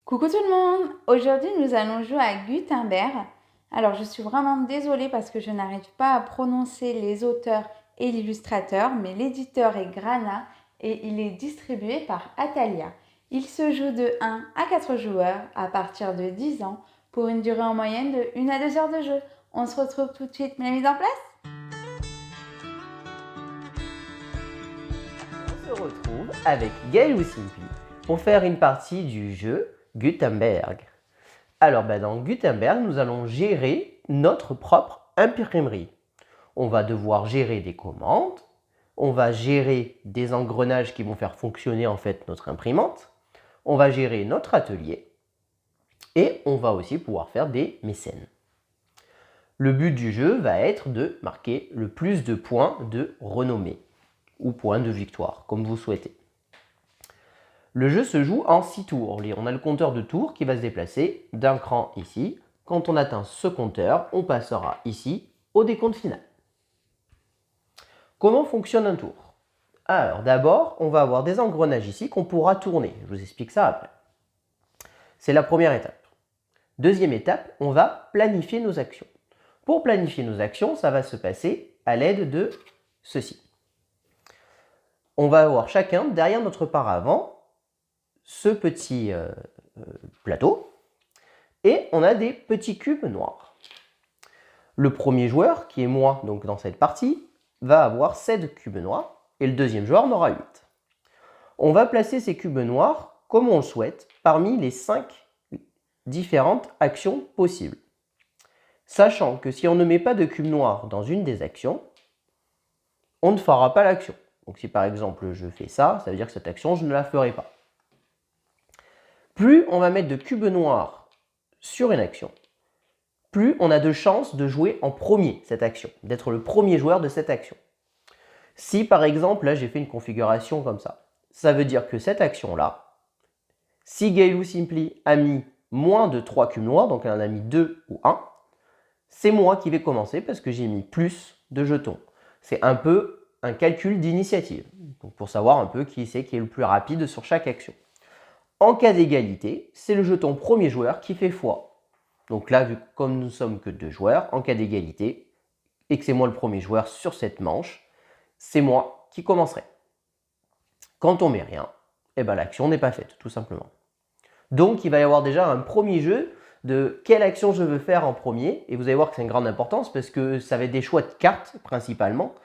Coucou tout le monde! Aujourd'hui, nous allons jouer à Gutenberg. Alors, je suis vraiment désolée parce que je n'arrive pas à prononcer les auteurs et l'illustrateur, mais l'éditeur est Grana et il est distribué par Atalia. Il se joue de 1 à 4 joueurs à partir de 10 ans pour une durée en moyenne de 1 à 2 heures de jeu. On se retrouve tout de suite, la mise en place? On se retrouve avec Gaël ou Simply pour faire une partie du jeu Gutenberg. Alors dans Gutenberg, nous allons gérer notre propre imprimerie. On va devoir gérer des commandes, on va gérer des engrenages qui vont faire fonctionner en fait notre imprimante, on va gérer notre atelier et on va aussi pouvoir faire des mécènes. Le but du jeu va être de marquer le plus de points de renommée ou points de victoire, comme vous souhaitez. Le jeu se joue en 6 tours. On a le compteur de tours qui va se déplacer d'un cran ici. Quand on atteint ce compteur, on passera ici au décompte final. Comment fonctionne un tour? Alors d'abord, on va avoir des engrenages ici qu'on pourra tourner. Je vous explique ça après. C'est la première étape. Deuxième étape, on va planifier nos actions. Pour planifier nos actions, ça va se passer à l'aide de ceci. On va avoir chacun derrière notre paravent ce petit plateau et on a des petits cubes noirs. Le premier joueur, qui est moi donc dans cette partie, va avoir 7 cubes noirs et le deuxième joueur en aura 8. On va placer ces cubes noirs comme on le souhaite parmi les 5 différentes actions possibles. Sachant que si on ne met pas de cube noir dans une des actions, on ne fera pas l'action. Donc si par exemple je fais ça, ça veut dire que cette action je ne la ferai pas. Plus on va mettre de cubes noirs sur une action, plus on a de chances de jouer en premier cette action, d'être le premier joueur de cette action. Si par exemple, là j'ai fait une configuration comme ça, ça veut dire que cette action-là, si Gaël ou Simply a mis moins de 3 cubes noirs, donc elle en a mis 2 ou 1, c'est moi qui vais commencer parce que j'ai mis plus de jetons. C'est un peu un calcul d'initiative, pour savoir un peu qui c'est qui est le plus rapide sur chaque action. En cas d'égalité, c'est le jeton premier joueur qui fait x. Donc là, vu comme nous ne sommes que 2 joueurs, en cas d'égalité, et que c'est moi le premier joueur sur cette manche, c'est moi qui commencerai. Quand on met rien, l'action n'est pas faite, tout simplement. Donc il va y avoir déjà un premier jeu de quelle action je veux faire en premier, et vous allez voir que c'est une grande importance parce que ça va être des choix de cartes principalement,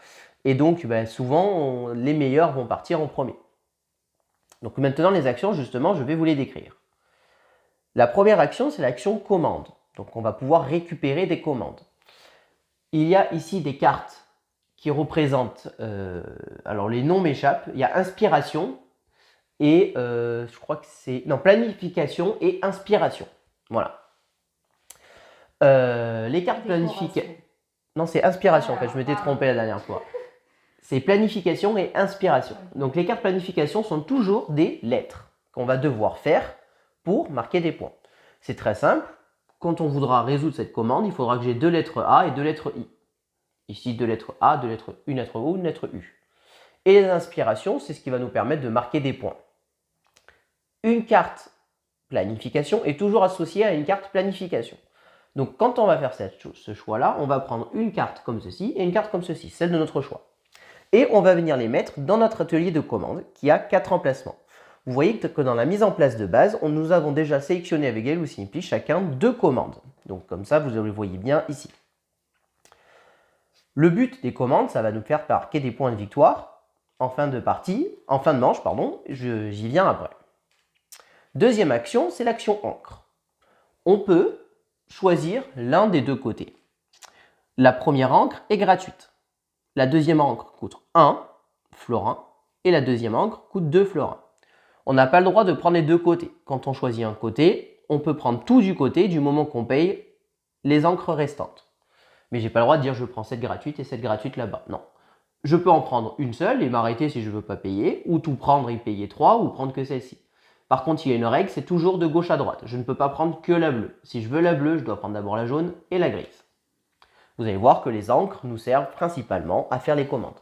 et donc souvent les meilleurs vont partir en premier. Donc maintenant, les actions, justement, je vais vous les décrire. La première action, c'est l'action commande. Donc on va pouvoir récupérer des commandes. Il y a ici des cartes qui représentent, alors les noms m'échappent, il y a inspiration et je crois que c'est, non, planification et inspiration. Voilà. Les cartes planification. Non, c'est inspiration en fait, je m'étais trompé la dernière fois. C'est planification et inspiration. Donc les cartes planification sont toujours des lettres qu'on va devoir faire pour marquer des points. C'est très simple. Quand on voudra résoudre cette commande, il faudra que j'ai 2 lettres A et 2 lettres I. Ici, 2 lettres A, 2 lettres, une lettre O, une lettre U. Et les inspirations, c'est ce qui va nous permettre de marquer des points. Une carte planification est toujours associée à une carte planification. Donc quand on va faire ce choix-là, on va prendre une carte comme ceci et une carte comme ceci, celle de notre choix. Et on va venir les mettre dans notre atelier de commande qui a 4 emplacements. Vous voyez que dans la mise en place de base, nous avons déjà sélectionné avec Gaël ou Simply chacun 2 commandes. Donc comme ça, vous le voyez bien ici. Le but des commandes, ça va nous faire marquer des points de victoire en fin de partie, en fin de manche, pardon, j'y viens après. Deuxième action, c'est l'action encre. On peut choisir l'un des 2 côtés. La première encre est gratuite. La deuxième encre coûte 1 florin et la deuxième encre coûte 2 florins. On n'a pas le droit de prendre les 2 côtés. Quand on choisit un côté, on peut prendre tout du côté du moment qu'on paye les encres restantes. Mais j'ai pas le droit de dire je prends cette gratuite et cette gratuite là-bas. Non. Je peux en prendre une seule et m'arrêter si je ne veux pas payer, ou tout prendre et payer 3, ou prendre que celle-ci. Par contre, il y a une règle, c'est toujours de gauche à droite. Je ne peux pas prendre que la bleue. Si je veux la bleue, je dois prendre d'abord la jaune et la grise. Vous allez voir que les encres nous servent principalement à faire les commandes.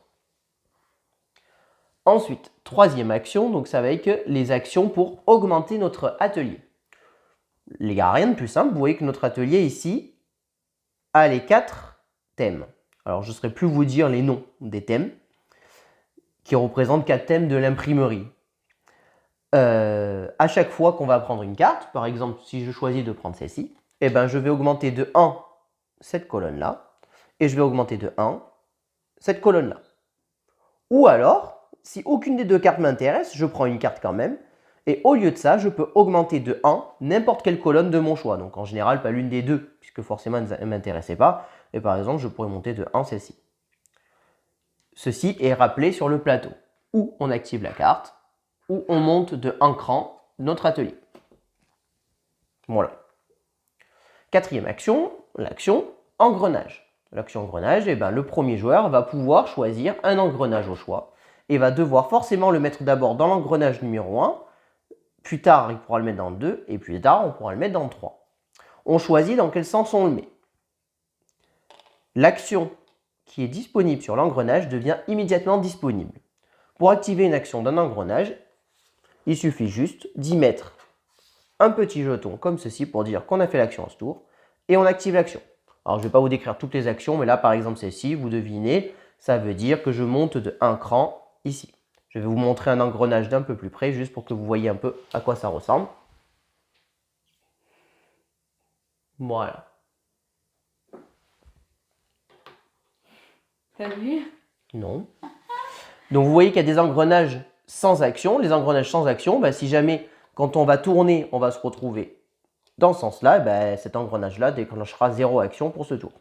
Ensuite, troisième action, donc ça va être les actions pour augmenter notre atelier. Les gars, rien de plus simple. Vous voyez que notre atelier ici a les 4 thèmes. Alors, je ne saurais plus vous dire les noms des thèmes qui représentent 4 thèmes de l'imprimerie. À chaque fois qu'on va prendre une carte, par exemple, si je choisis de prendre celle-ci, eh ben, je vais augmenter de 1 cette colonne-là et je vais augmenter de 1 cette colonne-là. Ou alors, si aucune des deux cartes m'intéresse, je prends une carte quand même et au lieu de ça, je peux augmenter de 1 n'importe quelle colonne de mon choix. Donc en général, pas l'une des deux, puisque forcément, elle ne m'intéressait pas. Et par exemple, je pourrais monter de 1 celle-ci. Ceci est rappelé sur le plateau, où on active la carte, où on monte de 1 cran notre atelier. Voilà. Quatrième action, l'action engrenage. L'action engrenage, eh ben, le premier joueur va pouvoir choisir un engrenage au choix et va devoir forcément le mettre d'abord dans l'engrenage numéro 1. Plus tard, il pourra le mettre dans le 2 et plus tard, on pourra le mettre dans le 3. On choisit dans quel sens on le met. L'action qui est disponible sur l'engrenage devient immédiatement disponible. Pour activer une action d'un engrenage, il suffit juste d'y mettre un petit jeton comme ceci pour dire qu'on a fait l'action à ce tour et on active l'action. Alors je ne vais pas vous décrire toutes les actions, mais là par exemple celle-ci, vous devinez, ça veut dire que je monte de 1 cran ici. Je vais vous montrer un engrenage d'un peu plus près, juste pour que vous voyez un peu à quoi ça ressemble. Voilà. T'as vu? Non. Donc vous voyez qu'il y a des engrenages sans action. Les engrenages sans action, bah, si jamais quand on va tourner, on va se retrouver dans ce sens-là, bah, cet engrenage-là déclenchera 0 action pour ce tour.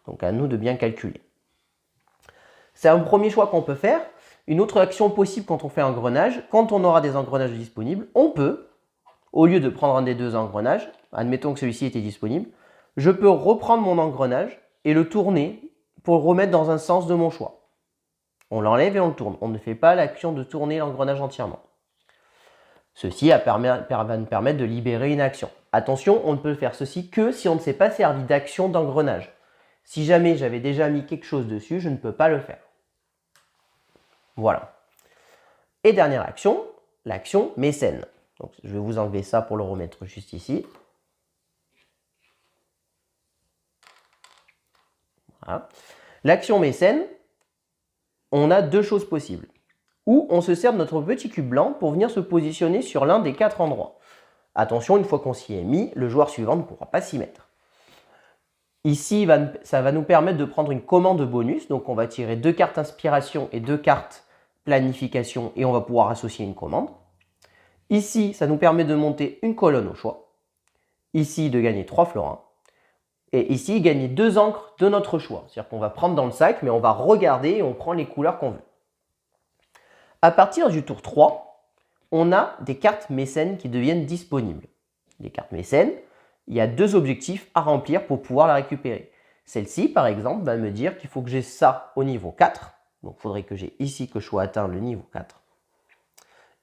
Donc à nous de bien calculer. C'est un premier choix qu'on peut faire. Une autre action possible quand on fait un engrenage, quand on aura des engrenages disponibles, on peut, au lieu de prendre un des deux engrenages, admettons que celui-ci était disponible, je peux reprendre mon engrenage et le tourner pour le remettre dans un sens de mon choix. On l'enlève et on le tourne. On ne fait pas l'action de tourner l'engrenage entièrement. Ceci va nous permettre de libérer une action. Attention, on ne peut faire ceci que si on ne s'est pas servi d'action d'engrenage. Si jamais j'avais déjà mis quelque chose dessus, je ne peux pas le faire. Voilà. Et dernière action, l'action mécène. Donc, je vais vous enlever ça pour le remettre juste ici. Voilà. L'action mécène, on a deux choses possibles. Ou on se sert de notre petit cube blanc pour venir se positionner sur l'un des 4 endroits. Attention, une fois qu'on s'y est mis, le joueur suivant ne pourra pas s'y mettre. Ici, ça va nous permettre de prendre une commande bonus. Donc, on va tirer 2 cartes inspiration et 2 cartes planification et on va pouvoir associer une commande. Ici, ça nous permet de monter une colonne au choix. Ici, de gagner 3 florins. Et ici, gagner 2 encres de notre choix. C'est-à-dire qu'on va prendre dans le sac, mais on va regarder et on prend les couleurs qu'on veut. À partir du tour 3, on a des cartes mécènes qui deviennent disponibles. Les cartes mécènes, il y a 2 objectifs à remplir pour pouvoir la récupérer. Celle-ci, par exemple, va me dire qu'il faut que j'ai ça au niveau 4. Donc, il faudrait que j'ai ici que je sois atteint le niveau 4.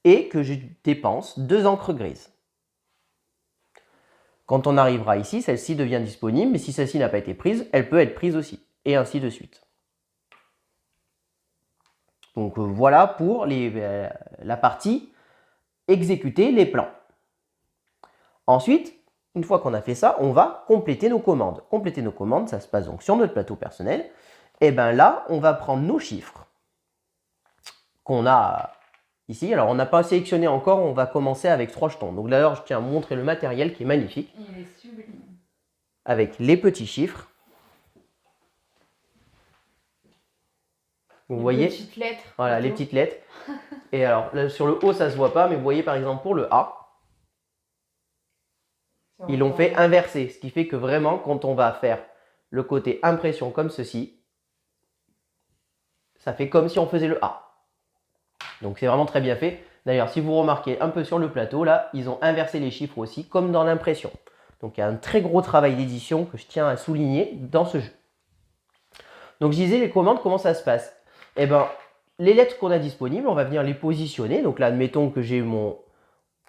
Et que je dépense 2 encres grises. Quand on arrivera ici, celle-ci devient disponible, mais si celle-ci n'a pas été prise, elle peut être prise aussi. Et ainsi de suite. Donc voilà pour la partie exécuter les plans. Ensuite, une fois qu'on a fait ça, on va compléter nos commandes. Compléter nos commandes, ça se passe donc sur notre plateau personnel. Et bien là, on va prendre nos chiffres qu'on a ici. Alors, on n'a pas sélectionné encore, on va commencer avec 3 jetons. Donc d'ailleurs, je tiens à vous montrer le matériel qui est magnifique. Il est sublime. Avec les petits chiffres. Vous voyez, petites lettres. voilà, les petites lettres. Et alors, là, sur le haut, ça ne se voit pas, mais vous voyez par exemple pour le A, ils l'ont fait inverser. Ce qui fait que vraiment, quand on va faire le côté impression comme ceci, ça fait comme si on faisait le A. Donc c'est vraiment très bien fait. D'ailleurs, si vous remarquez un peu sur le plateau, là, ils ont inversé les chiffres aussi, comme dans l'impression. Donc il y a un très gros travail d'édition que je tiens à souligner dans ce jeu. Donc je disais, les commandes, comment ça se passe? Eh bien, les lettres qu'on a disponibles, on va venir les positionner. Donc là, admettons que j'ai mon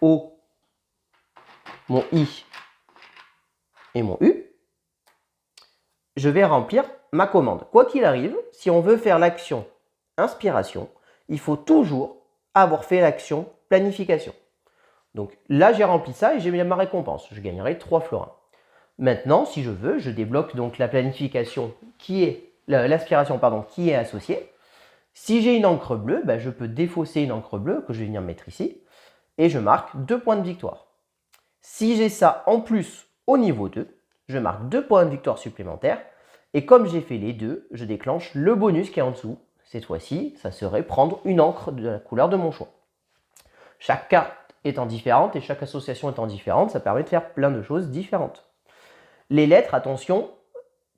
O, mon I et mon U. Je vais remplir ma commande. Quoi qu'il arrive, si on veut faire l'action inspiration, il faut toujours avoir fait l'action planification. Donc là, j'ai rempli ça et j'ai ma récompense. Je gagnerai 3 florins. Maintenant, si je veux, je débloque donc la planification qui est, l'aspiration pardon, qui est associée. Si j'ai une encre bleue, ben, je peux défausser une encre bleue que je vais venir mettre ici et je marque 2 points de victoire. Si j'ai ça en plus au niveau 2, je marque 2 points de victoire supplémentaires et comme j'ai fait les deux, je déclenche le bonus qui est en dessous. Cette fois-ci, ça serait prendre une encre de la couleur de mon choix. Chaque carte étant différente et chaque association étant différente, ça permet de faire plein de choses différentes. Les lettres, attention,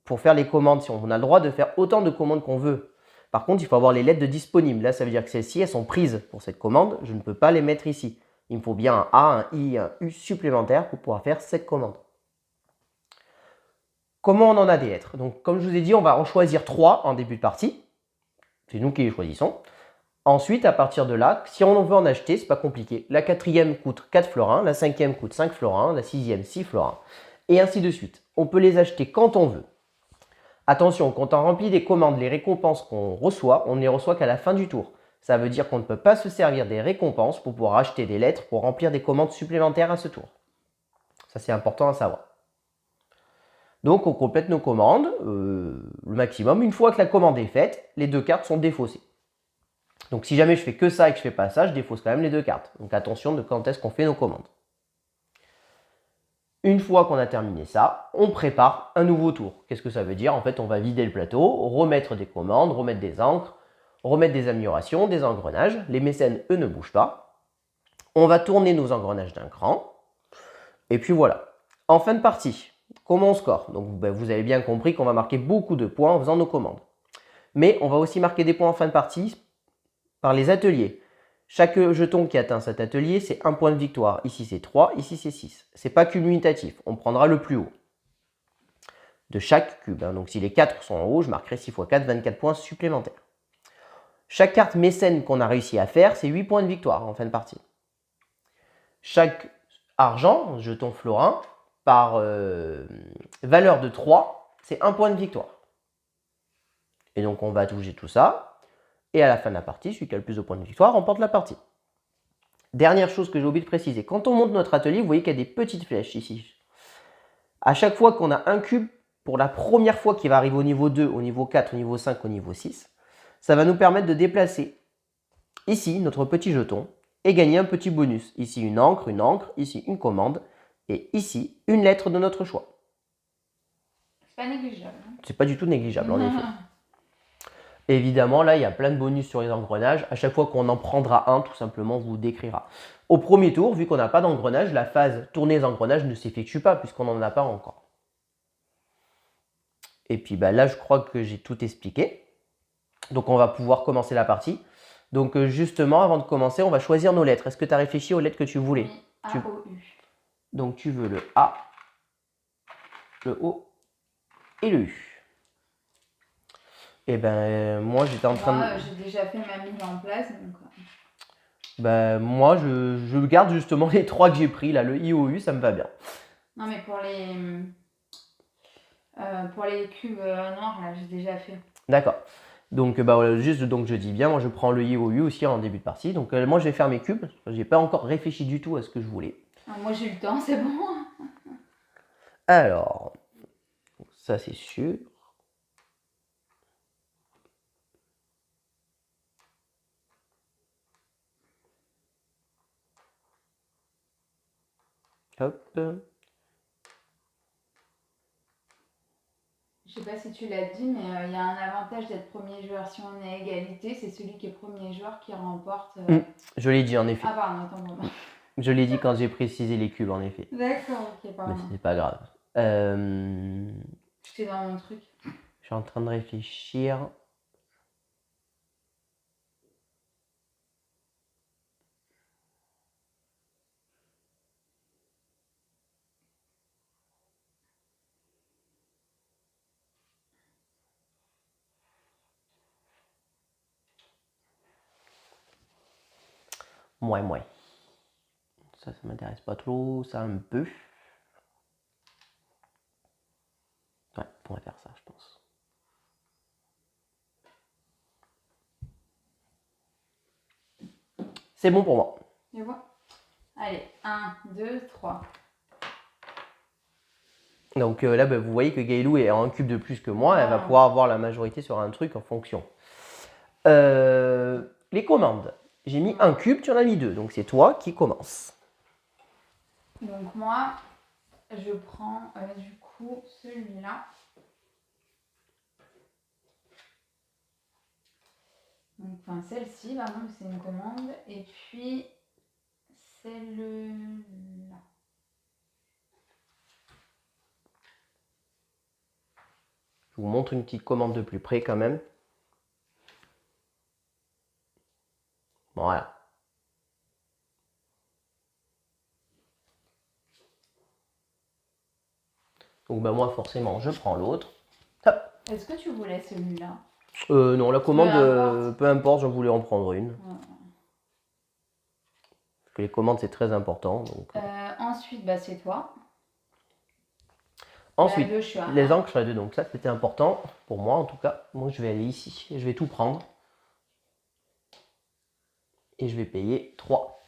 pour faire les commandes, si on a le droit de faire autant de commandes qu'on veut. Par contre, il faut avoir les lettres de disponibles. Là, ça veut dire que celles-ci, elles sont prises pour cette commande. Je ne peux pas les mettre ici. Il me faut bien un A, un I, un U supplémentaire pour pouvoir faire cette commande. Comment on en a des lettres? Donc, comme je vous ai dit, on va en choisir 3 en début de partie. C'est nous qui les choisissons. Ensuite, à partir de là, si on veut en acheter, c'est pas compliqué. La 4e coûte 4 florins, la 5e coûte 5 florins, la 6e 6 florins, et ainsi de suite. On peut les acheter quand on veut. Attention, quand on remplit des commandes, les récompenses qu'on reçoit, on ne les reçoit qu'à la fin du tour. Ça veut dire qu'on ne peut pas se servir des récompenses pour pouvoir acheter des lettres pour remplir des commandes supplémentaires à ce tour. Ça, c'est important à savoir. Donc, on complète nos commandes, le maximum. Une fois que la commande est faite, les 2 cartes sont défaussées. Donc, si jamais je fais que ça et que je ne fais pas ça, je défausse quand même les 2 cartes. Donc, attention de quand est-ce qu'on fait nos commandes. Une fois qu'on a terminé ça, on prépare un nouveau tour. Qu'est-ce que ça veut dire? En fait, on va vider le plateau, remettre des commandes, remettre des encres, remettre des améliorations, des engrenages. Les mécènes, eux, ne bougent pas. On va tourner nos engrenages d'un cran. Et puis voilà. En fin de partie, comment on score? Donc, vous avez bien compris qu'on va marquer beaucoup de points en faisant nos commandes. Mais on va aussi marquer des points en fin de partie par les ateliers. Chaque jeton qui atteint cet atelier, c'est 1 point de victoire. Ici, c'est 3, ici, c'est 6. Ce n'est pas cumulatif, on prendra le plus haut de chaque cube. Donc, si les 4 sont en haut, je marquerai 6 x 4, 24 points supplémentaires. Chaque carte mécène qu'on a réussi à faire, c'est 8 points de victoire en fin de partie. Chaque argent, jeton florin, par valeur de 3, c'est 1 point de victoire. Et donc, on va toucher tout ça. Et à la fin de la partie, celui qui a le plus de points de victoire remporte la partie. Dernière chose que j'ai oublié de préciser, quand on monte notre atelier, vous voyez qu'il y a des petites flèches ici. À chaque fois qu'on a un cube, pour la première fois qui va arriver au niveau 2, au niveau 4, au niveau 5, au niveau 6, ça va nous permettre de déplacer ici notre petit jeton et gagner un petit bonus. Ici une encre, ici une commande et ici une lettre de notre choix. C'est pas négligeable. C'est pas du tout négligeable en effet. Évidemment, là, il y a plein de bonus sur les engrenages. À chaque fois qu'on en prendra un, tout simplement, on vous décrira. Au premier tour, vu qu'on n'a pas d'engrenage, la phase tourner les engrenages ne s'effectue pas puisqu'on n'en a pas encore. Et puis là, je crois que j'ai tout expliqué. Donc, on va pouvoir commencer la partie. Donc, justement, avant de commencer, on va choisir nos lettres. Est-ce que tu as réfléchi aux lettres que tu voulais? Oui, A, O, U. Donc, tu veux le A, le O et le U. Et moi, j'étais en train de... J'ai déjà fait ma mise en place. Donc... moi, je garde justement les 3 que j'ai pris, là, le I, O, U, ça me va bien. Non, mais pour les cubes noirs, là, j'ai déjà fait. D'accord. Donc, juste donc je dis bien, moi je prends le I, O, U aussi en début de partie. Donc, moi je vais faire mes cubes. J'ai pas encore réfléchi du tout à ce que je voulais. Ah, moi j'ai eu le temps, c'est bon. Alors, ça c'est sûr. Hop. Je sais pas si tu l'as dit, mais il y a un avantage d'être premier joueur. Si on est à égalité, c'est celui qui est premier joueur qui remporte. Je l'ai dit en effet. Ah, pardon, attends, bon. Je l'ai dit quand j'ai précisé les cubes en effet. D'accord, ok, pardon. Mais c'est pas grave. J'étais dans mon truc. Je suis en train de réfléchir. Moi. Ça m'intéresse pas trop, ça un peu. Ouais, on va faire ça, je pense. C'est bon pour moi. Tu vois? Allez, 1, 2, 3. Donc là, vous voyez que Gaëlou est en un cube de plus que moi. Elle va pouvoir avoir la majorité sur un truc en fonction. Les commandes. J'ai mis un cube, tu en as mis 2. Donc c'est toi qui commences. Donc moi, je prends du coup celui-là. Donc, enfin, celle-ci, pardon, c'est une commande. Et puis, celle-là. Je vous montre une petite commande de plus près quand même. Voilà. Donc moi forcément je prends l'autre. Est-ce que tu voulais celui-là? Non, la commande, peu importe, j'en voulais en prendre une. Parce que les commandes c'est très important. Donc. Ensuite, c'est toi. Ensuite, les encres sur les deux. Donc ça c'était important pour moi en tout cas. Moi je vais aller ici et je vais tout prendre. Et je vais payer 3.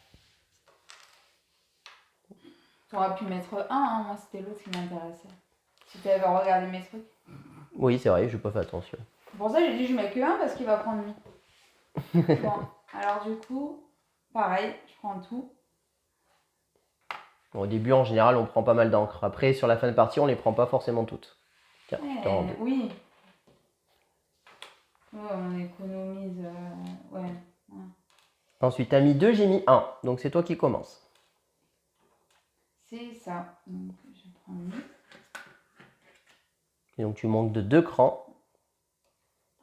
Tu aurais pu mettre 1, hein. Moi c'était l'autre qui m'intéressait. Si tu avais regardé mes trucs. Oui, c'est vrai, je n'ai pas fait attention. Pour ça, j'ai dit je mets que 1 parce qu'il va prendre lui. Bon, alors du coup, pareil, je prends tout. Bon, au début, en général, on prend pas mal d'encre. Après, sur la fin de partie, on les prend pas forcément toutes. Tiens, oui. Ouais, on économise. Ouais. Ensuite, tu as mis 2, j'ai mis 1. Donc, c'est toi qui commences. C'est ça. Donc, je prends lui. Et donc, tu montes de 2 crans.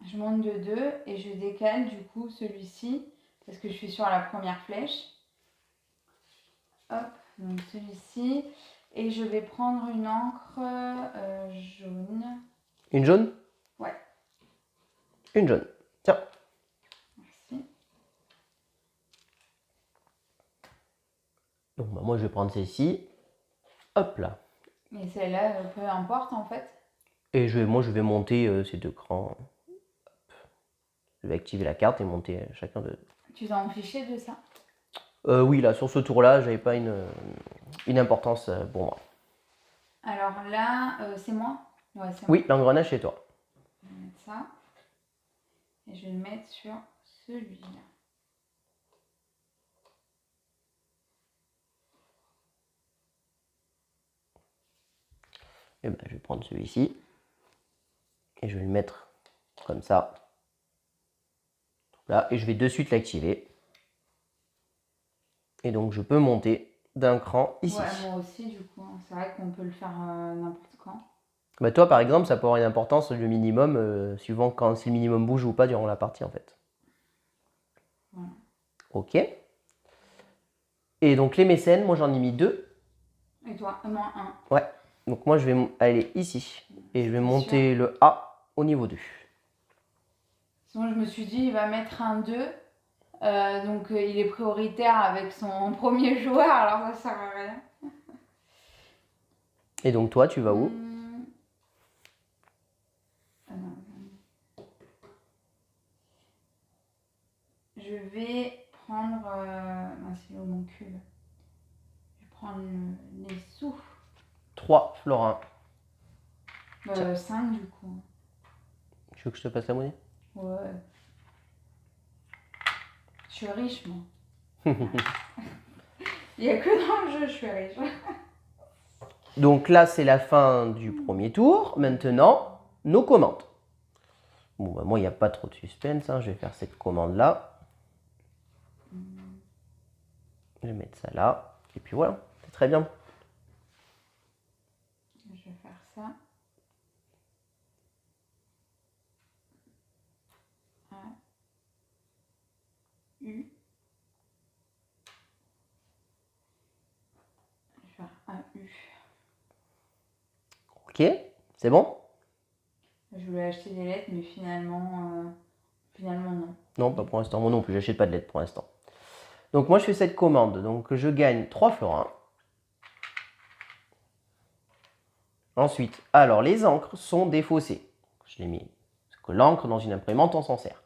Je monte de 2 et je décale du coup celui-ci parce que je suis sur la première flèche. Hop, donc celui-ci. Et je vais prendre une encre jaune. Une jaune? Ouais. Une jaune. Tiens. Merci. Donc, moi, je vais prendre celle-ci. Hop là. Et celle-là, peu importe en fait. Et moi, je vais monter ces 2 crans. Hop. Je vais activer la carte et monter chacun de... Tu t'en fichais de ça? Oui, là, sur ce tour-là, j'avais pas une importance pour moi. Alors là, c'est moi? Ouais, c'est moi. Oui, l'engrenage, c'est toi. Je vais mettre ça. Et je vais le mettre sur celui-là. Et je vais prendre celui-ci. Et je vais le mettre comme ça. Là, et je vais de suite l'activer. Et donc, je peux monter d'un cran ici. Ouais, moi aussi, du coup. C'est vrai qu'on peut le faire n'importe quand. Toi, par exemple, ça peut avoir une importance, le minimum, suivant quand si le minimum bouge ou pas durant la partie, en fait. Voilà. Ok. Et donc, les mécènes, moi, j'en ai mis 2. Et toi? Moi, 1. Ouais. Donc, moi, je vais aller ici. Et je vais monter le A au niveau 2. Sinon, je me suis dit, il va mettre un 2. Donc, il est prioritaire avec son premier joueur. Alors, ça sert à rien. Et donc, toi, tu vas où? Je vais prendre... c'est où mon cube? Je vais prendre les sous. 3 florins. 5 du coup. Tu veux que je te passe la monnaie? Ouais. Je suis riche, moi. Il n'y a que dans le jeu, je suis riche. Donc là, c'est la fin du premier tour. Maintenant, nos commandes. Bon, moi, il n'y a pas trop de suspense. Hein. Je vais faire cette commande-là. Je vais mettre ça là. Et puis voilà, c'est très bien. Je vais faire ça. A, U. Je vais faire A, U. Ok, c'est bon? Je voulais acheter des lettres, mais finalement non. Non, pas pour l'instant. Moi non plus, j'achète pas de lettres pour l'instant. Donc moi, je fais cette commande. Donc je gagne 3 florins. Ensuite, alors les encres sont défaussées. Je l'ai mis. Parce que l'encre, dans une imprimante, on s'en sert.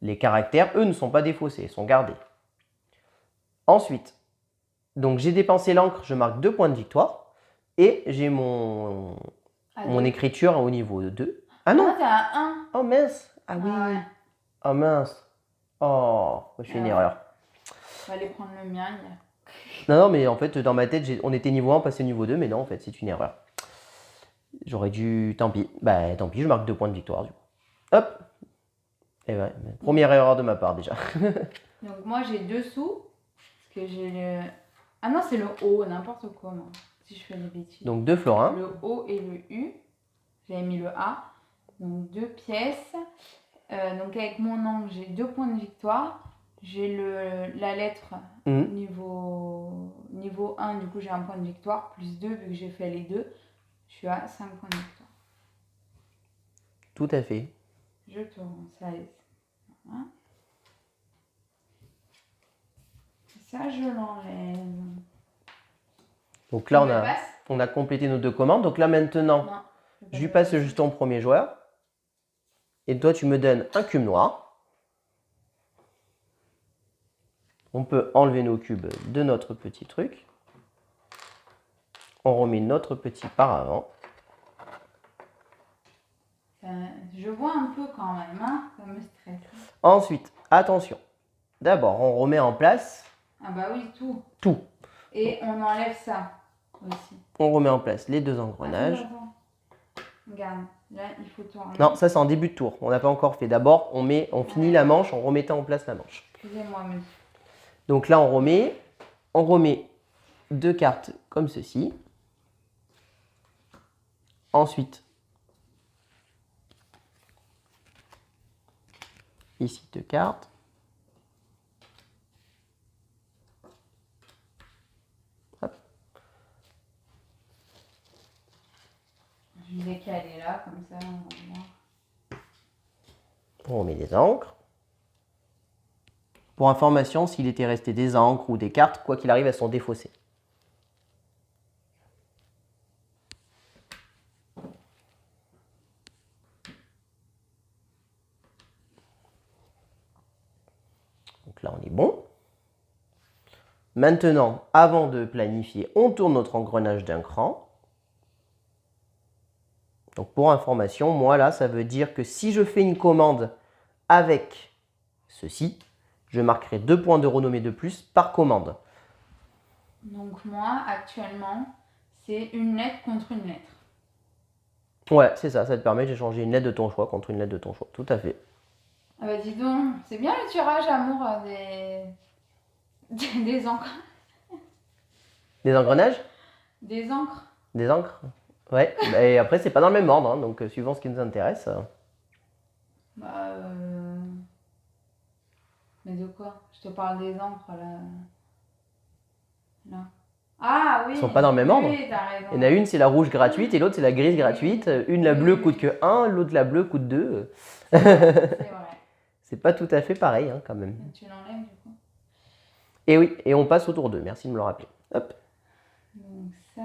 Les caractères, eux, ne sont pas défaussés, ils sont gardés. Ensuite, Donc j'ai dépensé l'encre, je marque 2 points de victoire. Et j'ai mon écriture au niveau de 2. Ah non, t'es à 1. oh mince. Ah oui. Ah ouais. Oh mince. Oh, je fais une erreur. On va aller prendre le mien. Non, mais en fait, dans ma tête, on était niveau 1, passé niveau 2, mais non, en fait, c'est une erreur. J'aurais dû... Tant pis. Bah, tant pis, je marque 2 points de victoire, du coup. Hop. Et ouais, première erreur de ma part, déjà. Donc, moi, j'ai dessous. Parce que j'ai le... Ah non, c'est le O, n'importe quoi, moi. Si je fais des bêtises. Donc, 2 florins. Le O et le U. J'avais mis le A. Donc, 2 pièces. Donc, avec mon angle, j'ai 2 points de victoire. J'ai la lettre niveau 1, du coup, j'ai un point de victoire. Plus 2, vu que j'ai fait les deux. Je suis à 5 points de victoire. Tout à fait. Je tourne, ça laisse. Voilà. Ça, je l'enlève. Donc là, on a complété nos 2 commandes. Donc là, maintenant, je lui passe le jeton au premier joueur. Et toi, tu me donnes un cube noir. On peut enlever nos cubes de notre petit truc. On remet notre petit paravent. Je vois un peu quand même, hein, ça me stresse. Ensuite, attention. D'abord, on remet en place... Ah bah oui, tout. Tout. Et on enlève ça aussi. On remet en place les 2 engrenages. Attends. Regarde, là, il faut tourner. Non, ça c'est en début de tour. On n'a pas encore fait. D'abord, on finit la manche en remettant en place la manche. Excusez-moi, mais... Donc là, on remet 2 cartes comme ceci. Ensuite, ici 2 cartes. Hop. Je vais caler là, comme ça, on va voir. On remet des encres. Pour information, s'il était resté des encres ou des cartes, quoi qu'il arrive, elles sont défaussées. Donc là, on est bon. Maintenant, avant de planifier, on tourne notre engrenage d'un cran. Donc pour information, moi là, ça veut dire que si je fais une commande avec ceci, je marquerai 2 points de renommée de plus par commande. Donc moi, actuellement, c'est une lettre contre une lettre. Ouais, c'est ça, ça te permet d'échanger une lettre de ton choix contre une lettre de ton choix, tout à fait. Ah bah dis donc, c'est bien le tirage amour des encres. Des engrenages? Des encres. Des encres? Ouais, et après c'est pas dans le même ordre, hein, donc suivant ce qui nous intéresse. Bah Mais de quoi? Je te parle des encres là. Là. Ah oui! Ils sont pas dans le même ordre. Oui, t'as raison. Il y en a une, c'est la rouge gratuite et l'autre, c'est la grise gratuite. Une, la bleue coûte que 1, l'autre, la bleue coûte 2. C'est vrai. C'est pas tout à fait pareil, hein, quand même. Tu l'enlèves du coup? Et oui, et on passe au tour 2, merci de me le rappeler. Hop. Donc ça.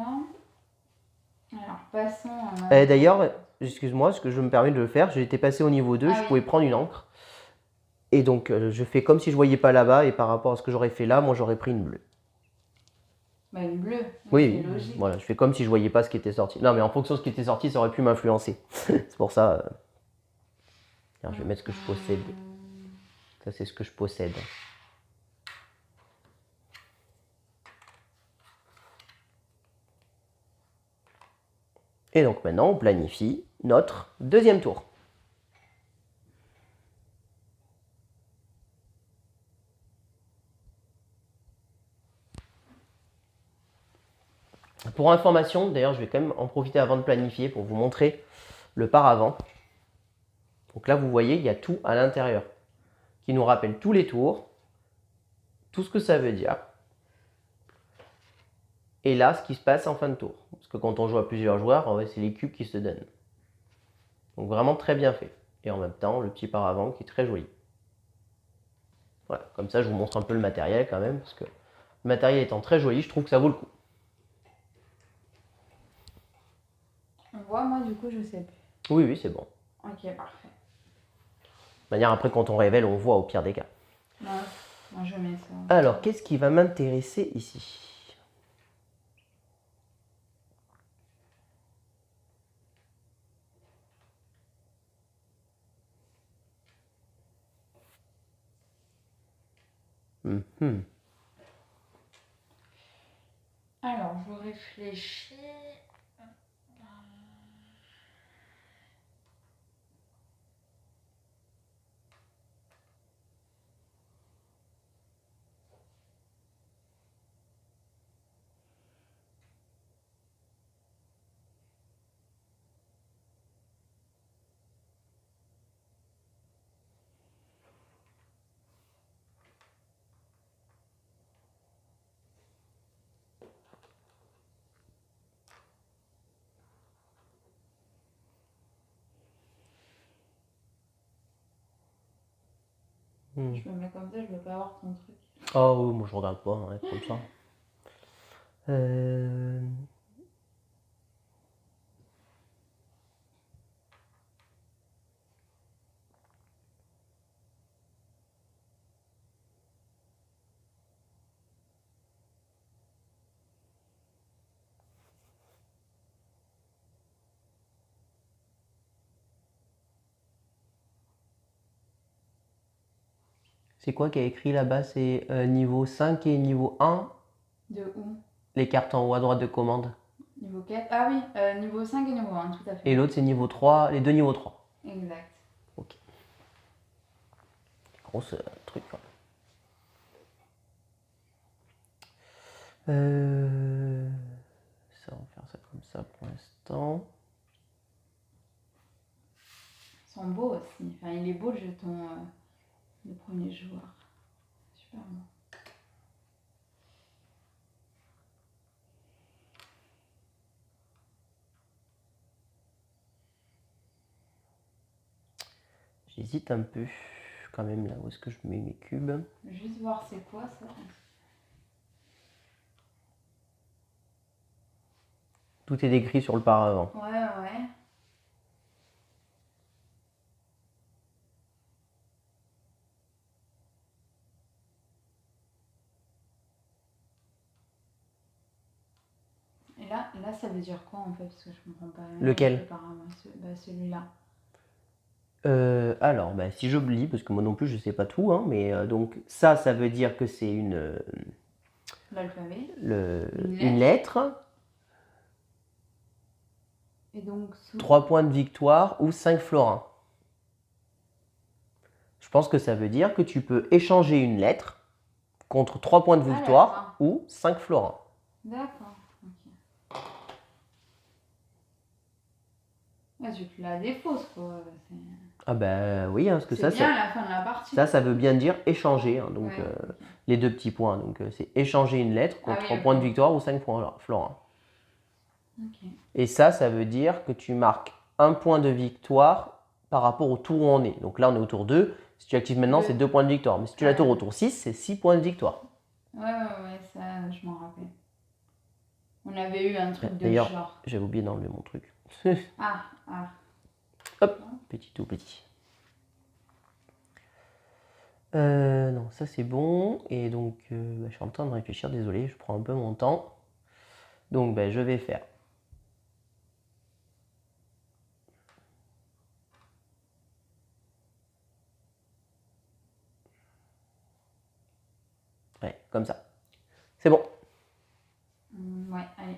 Alors passons à... D'ailleurs, excuse-moi, ce que je me permets de le faire, j'ai été passé au niveau 2, je pouvais prendre une encre. Et donc, je fais comme si je voyais pas là-bas, et par rapport à ce que j'aurais fait là, moi j'aurais pris une bleue. Bah une bleue, oui, c'est logique. Voilà, je fais comme si je voyais pas ce qui était sorti. Non, mais en fonction de ce qui était sorti, ça aurait pu m'influencer. C'est pour ça. Alors, je vais mettre ce que je possède. Ça, c'est ce que je possède. Et donc maintenant, on planifie notre deuxième tour. Pour information, d'ailleurs, je vais quand même en profiter avant de planifier pour vous montrer le paravent. Donc là, vous voyez, il y a tout à l'intérieur qui nous rappelle tous les tours, tout ce que ça veut dire. Et là, ce qui se passe en fin de tour. Parce que quand on joue à plusieurs joueurs, c'est les cubes qui se donnent. Donc vraiment très bien fait. Et en même temps, le petit paravent qui est très joli. Voilà, comme ça, je vous montre un peu le matériel quand même, parce que le matériel étant très joli, je trouve que ça vaut le coup. On voit, moi du coup, je sais plus. Oui, c'est bon. Ok, parfait. De manière, après, quand on révèle, on voit au pire des cas. Non, moi je mets ça. Alors, qu'est-ce qui va m'intéresser ici? Mhm. Alors, je réfléchis. Je me mets comme ça, je veux pas avoir ton truc. Ah oui, moi je regarde pas, hein, comme ça. C'est quoi qui a écrit là-bas? C'est niveau 5 et niveau 1, De où? les cartes en haut à droite de commande. Niveau 4. Ah oui, niveau 5 et niveau 1, tout à fait. Et l'autre c'est niveau 3, les deux niveau 3. Exact. Ok. Grosse truc. Hein. Ça, on va faire ça comme ça pour l'instant. Ils sont beaux aussi. Enfin, il est beau le jeton de premier joueur. Super beau. J'hésite un peu quand même là où est-ce que je mets mes cubes. Juste voir c'est quoi ça. Tout est décrit sur le paravent. Ouais, ouais. Et là, ça veut dire quoi en fait? Parce que je comprends pas. Lequel? Celui-là. Alors, bah, si je lis, parce que moi non plus je sais pas tout, hein, mais donc ça veut dire que c'est L'alphabet. une lettre. Et donc, 3 points de victoire ou 5 florins. Je pense que ça veut dire que tu peux échanger une lettre contre 3 points de victoire ou 5 florins. D'accord. Ok. Ouais, tu te la défausses quoi. Ah bah oui, hein, parce que c'est bien à la fin de la partie. Ça veut bien dire échanger. Hein, donc ouais, okay. Les deux petits points. Donc c'est échanger une lettre contre 3 points de victoire ou 5 points florins. Okay. Et ça veut dire que tu marques un point de victoire par rapport au tour où on est. Donc là, on est au tour 2. Si tu actives maintenant, c'est 2 points de victoire. Mais si tu la tours au tour 6, c'est 6 points de victoire. Ouais, ça, je m'en rappelle. On avait eu un truc de D'ailleurs, genre. j'avais oublié d'enlever mon truc. Hop, petit tout petit. Non, ça c'est bon. Et donc, je suis en train de réfléchir, désolé, je prends un peu mon temps. Donc, je vais faire. Ouais, comme ça. C'est bon. Ouais, allez.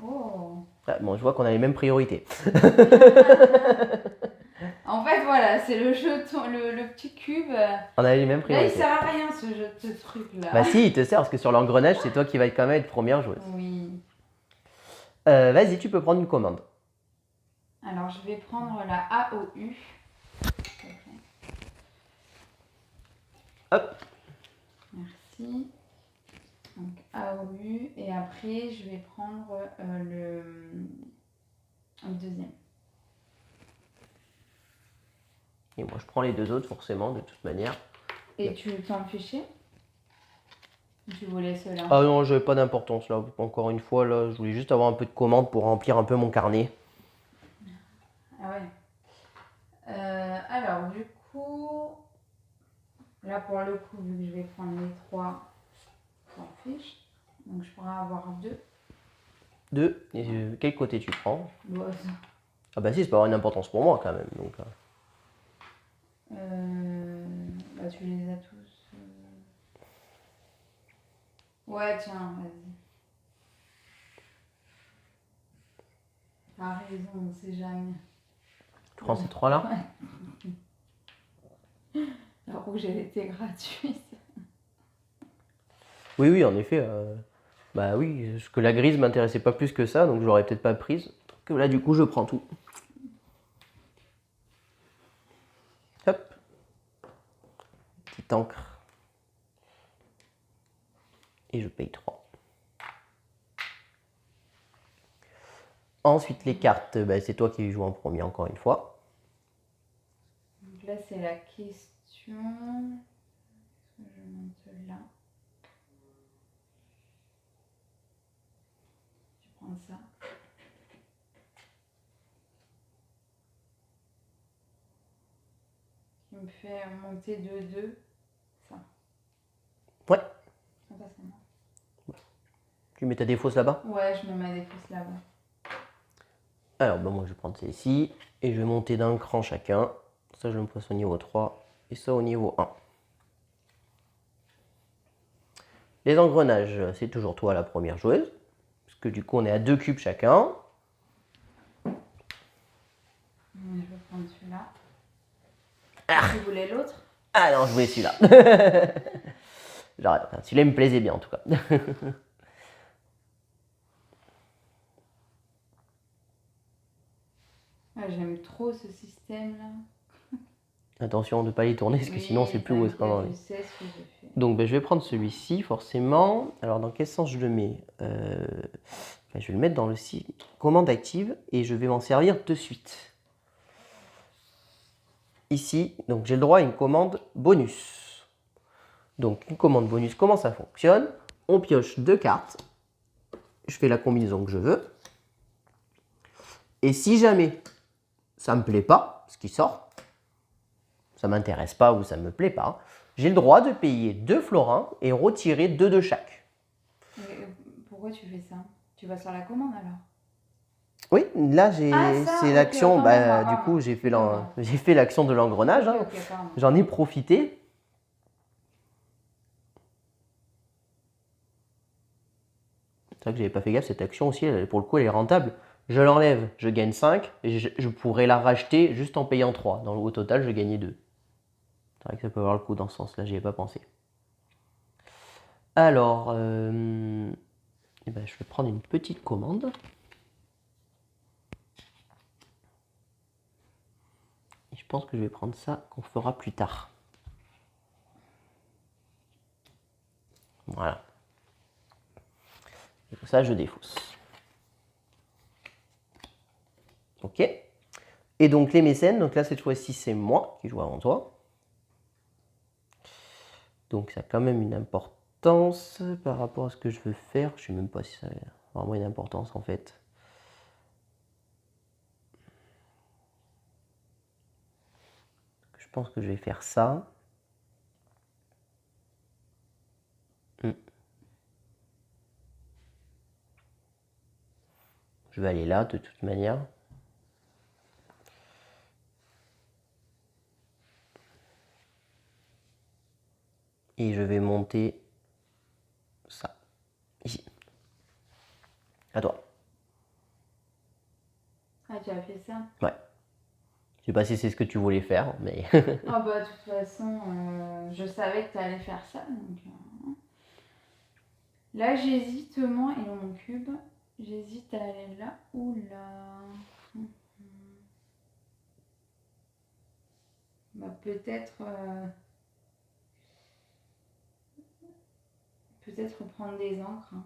Oh. Ah, bon, je vois qu'on a les mêmes priorités. En fait, voilà, c'est le jeton, le petit cube. On a les mêmes priorités. Là, il sert à rien ce truc-là. Bah si, il te sert parce que sur l'engrenage, c'est toi qui vas quand même être première joueuse. Oui. Vas-y, tu peux prendre une commande. Alors, je vais prendre la AOU. Hop. Merci. Donc AOU. Et après, je vais prendre le deuxième. Et moi, je prends les deux autres, forcément, de toute manière. Et tu t'en fichais? Tu voulais cela? Ah non, j'avais pas d'importance là. Encore une fois, là, je voulais juste avoir un peu de commandes pour remplir un peu mon carnet. Ah ouais. Alors, du coup, là pour le coup, vu que je vais prendre les 3, j'en fiche. Donc, je pourrais avoir 2. 2. Et quel côté tu prends? Bon, Ah bah si, ça peut avoir une importance pour moi quand même. Donc, tu les as tous. Ouais, tiens, vas-y. T'as raison, on sait jamais. Tu prends ces trois-là? La rouge, elle était gratuite. Oui, oui, en effet. Bah oui, parce que la grise m'intéressait pas plus que ça, donc je l'aurais peut-être pas prise. Que là, du coup, je prends tout. Hop. Petite encre. Et je paye 3. Ensuite, les cartes, bah, c'est toi qui joues en premier, encore une fois. Donc là, c'est la question. Je monte là. Je prends ça. Qui me fait monter de 2. Ça. Ouais. Ça passe à moi. Tu mets ta défausse là-bas? Ouais, je mets ma défausse là-bas. Alors, bah, moi, je vais prendre celle-ci. Et je vais monter d'un cran chacun. Ça, je me passe au niveau 3. Et ça au niveau 1. Les engrenages, c'est toujours toi la première joueuse. Parce que du coup, on est à 2 cubes chacun. Je vais prendre celui-là. Tu voulais l'autre? Ah non, je voulais celui-là. J'arrête. Celui-là, il me plaisait bien en tout cas. Ah, j'aime trop ce système-là. Attention de ne pas les tourner, parce que sinon, c'est plus où est-ce qu'on en Je est. sais ce que je fais. Donc, ben, je vais prendre celui-ci, forcément. Alors, dans quel sens je le mets? Je vais le mettre dans le commande active et je vais m'en servir de suite. Ici, donc j'ai le droit à une commande bonus. Donc, une commande bonus, comment ça fonctionne? On pioche 2 cartes. Je fais la combinaison que je veux. Et si jamais ça me plaît pas, ce qui sort, ça m'intéresse pas ou ça me plaît pas, j'ai le droit de payer 2 florins et retirer 2 de chaque. Mais pourquoi tu fais ça? Tu vas sur la commande alors? Oui, là c'est ok, l'action. autant Bah, pour moi. du coup, j'ai Excuse-moi. fait l'action de l'engrenage. Ok, Hein. ok, pardon. J'en ai profité. C'est vrai que j'avais pas fait gaffe, cette action aussi, pour le coup, elle est rentable. Je l'enlève, je gagne 5, et je pourrais la racheter juste en payant 3. Au total, je gagnais 2. C'est vrai que ça peut avoir le coup dans ce sens-là, j'y ai pas pensé. Alors, eh ben, je vais prendre une petite commande. Et je pense que je vais prendre ça qu'on fera plus tard. Voilà. Et pour ça, je défausse. Ok. Et donc les mécènes, donc là cette fois-ci c'est moi qui joue avant toi. Donc ça a quand même une importance par rapport à ce que je veux faire. Je ne sais même pas si ça a vraiment une importance en fait. Je pense que je vais faire ça. Je vais aller là de toute manière. Et je vais monter ça, ici. À toi. Ah, tu as fait ça? Ouais. Je sais pas si c'est ce que tu voulais faire, mais... Ah bah de toute façon, je savais que tu allais faire ça. Donc, là, j'hésite, moi, et mon cube. J'hésite à aller là ou là. Bah peut-être... peut-être prendre des encres. Hein.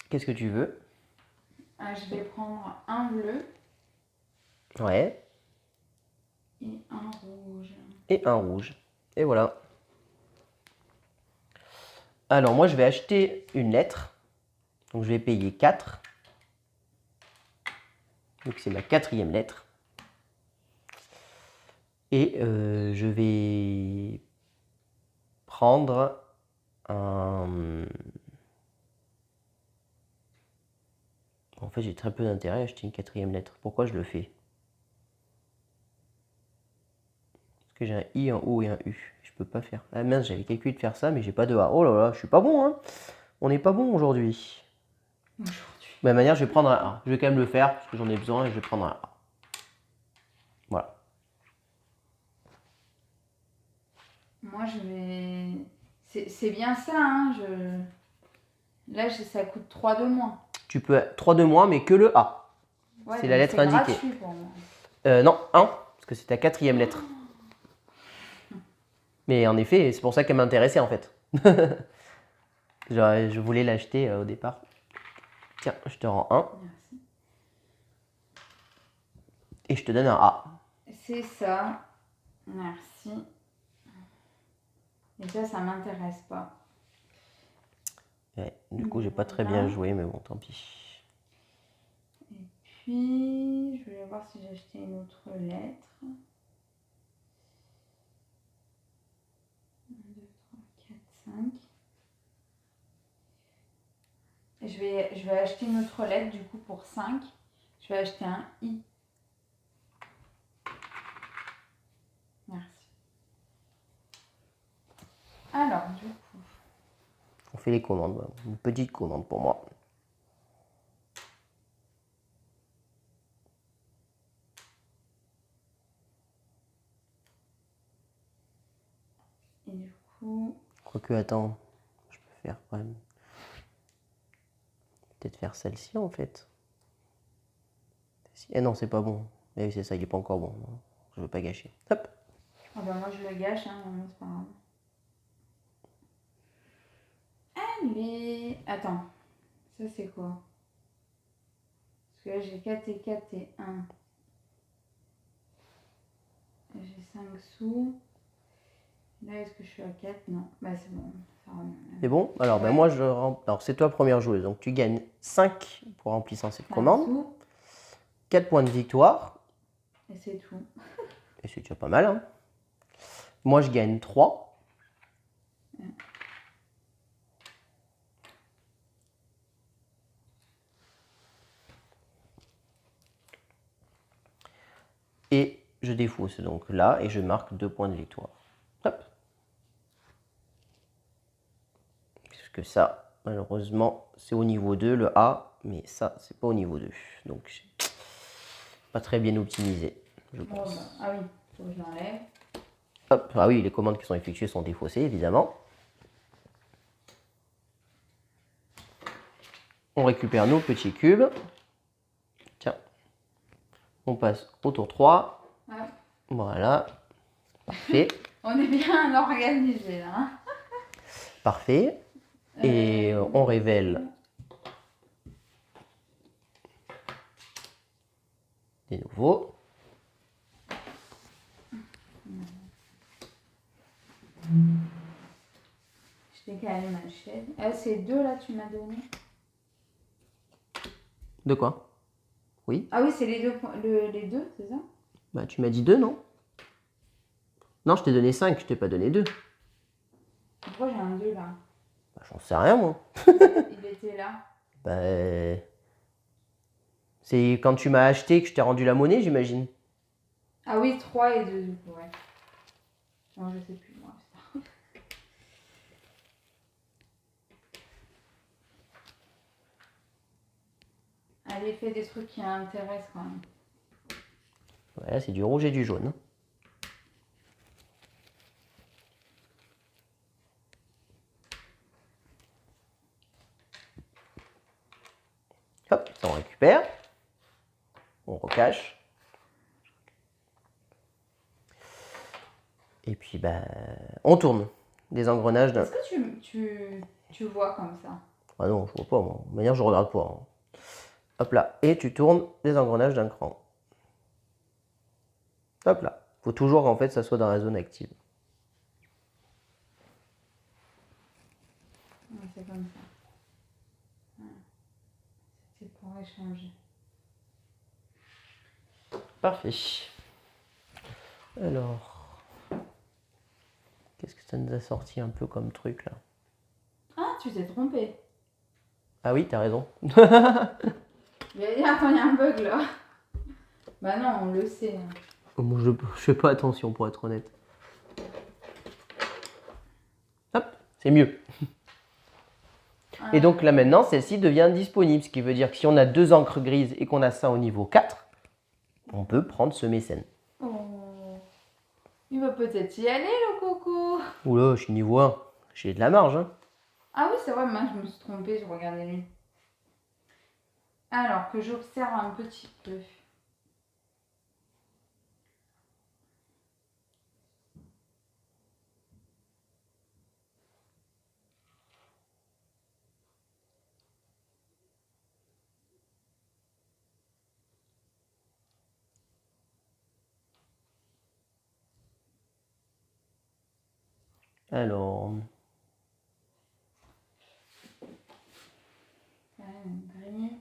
Qu'est-ce que tu veux? Ah, je vais prendre un bleu. Ouais. Et un rouge. Et un rouge. Et voilà. Alors moi je vais acheter une lettre. Donc je vais payer 4. Donc c'est ma 4e lettre. Et je vais prendre un... En fait j'ai très peu d'intérêt à acheter une 4e lettre. Pourquoi je le fais? Parce que j'ai un I, un O et un U. Je je peux pas faire. Ah mince, j'avais calculé de faire ça, mais j'ai pas de A. Oh là là, je suis pas bon, hein. On n'est pas bon aujourd'hui. De la manière, je vais prendre un A. Je vais quand même le faire, parce que j'en ai besoin, et je vais prendre un A. Voilà. Moi, je vais... C'est bien ça, hein. Là, ça coûte 3 de moins. Tu peux 3 de moins, mais que le A. Ouais, c'est la lettre indiquée. Gratuit pour moi. Non, 1, parce que c'est ta 4e lettre. Mais en effet, c'est pour ça qu'elle m'intéressait en fait. Je voulais l'acheter au départ. Tiens, je te rends 1. Merci. Et je te donne un A. C'est ça. Merci. Et ça m'intéresse pas. Ouais, du coup, j'ai pas très bien joué, mais bon, tant pis. Et puis, je voulais voir si j'ai acheté une autre lettre. 1, 2, 3, 4, 5. Et je vais acheter une autre lettre, du coup, pour 5. Je vais acheter un I. Merci. Alors, du coup... On fait les commandes. Une petite commande pour moi. Et du coup... Quoique, attends, je peux faire quand même. Peut-être faire celle-ci en fait. Eh non, c'est pas bon. Eh oui, c'est ça, il est pas encore bon. Je veux pas gâcher. Hop. Ah ben moi je le gâche, hein, c'est pas grave. Allez, attends, ça c'est quoi? Parce que là j'ai 4 et 4 et 1. J'ai 5 sous. Là est-ce que je suis à 4? Non, bah c'est bon. C'est bon? Alors ben moi alors c'est toi première joueuse, donc tu gagnes 5 pour remplissant cette commande. Sous. 4 points de victoire. Et c'est tout. Et c'est déjà pas mal, hein. Moi je gagne 3. Et je défausse donc là et je marque 2 points de victoire. Hop. Puisque ça, malheureusement, c'est au niveau 2, le A, mais ça, c'est pas au niveau 2. Donc, pas très bien optimisé, je pense. Oh bah, ah oui, faut que je l'enlève. Hop, ah oui, les commandes qui sont effectuées sont défaussées, évidemment. On récupère nos petits cubes. Tiens, on passe au tour 3. Ouais. Voilà, parfait. On est bien organisé là. Hein. Parfait. Et on révèle des nouveaux. Je décale ma chaise. Ah, c'est 2 là tu m'as donné. De quoi? Oui. Ah oui, c'est les deux, c'est ça? Bah tu m'as dit 2, non? Non, je t'ai donné 5, je t'ai pas donné 2. Pourquoi j'ai un 2 là? Bah, j'en sais rien, moi. Il était là. Bah, c'est quand tu m'as acheté que je t'ai rendu la monnaie, j'imagine. Ah oui, 3 et 2 du coup, ouais. Non, je sais plus, moi. Allez, fais des trucs qui intéressent quand même. Voilà, c'est du rouge et du jaune. Hop, ça on récupère. On recache. Et puis, bah, on tourne des engrenages d'un... Est-ce que tu vois comme ça? Ah non, je vois pas, moi. De toute manière, je regarde pas. Hein. Hop là. Et tu tournes les engrenages d'un cran. Hop là. Faut toujours en fait ça soit dans la zone active. Ouais, c'est comme ça. Ouais. C'est pour échanger. Parfait. Alors, qu'est-ce que ça nous a sorti un peu comme truc là? Ah, tu t'es trompé. Ah oui, t'as raison. J'allais dire, attends, il y a un bug là. Bah non, on le sait. Moi, je fais pas attention pour être honnête. C'est mieux. Et donc là maintenant, celle-ci devient disponible, ce qui veut dire que si on a 2 encres grises et qu'on a ça au niveau 4, on peut prendre ce mécène. Oh, il va peut-être y aller, le coco. Oula, je suis niveau 1, j'ai de la marge. Hein. Ah oui, c'est vrai, moi je me suis trompée, je regardais lui. Alors que j'observe un petit peu. Alors, Ça, une grille.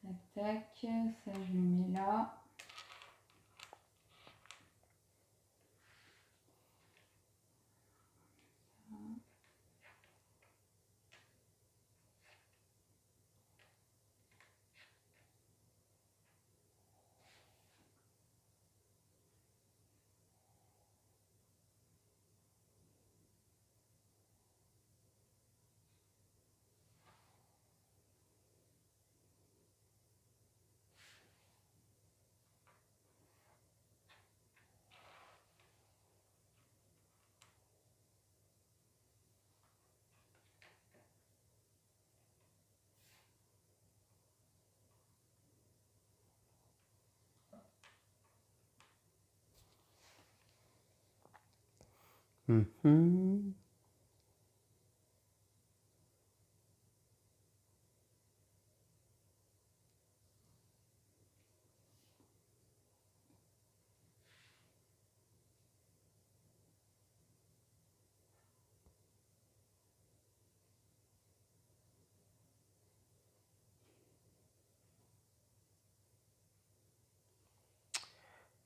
Tac, tac. Ça, je le mets là.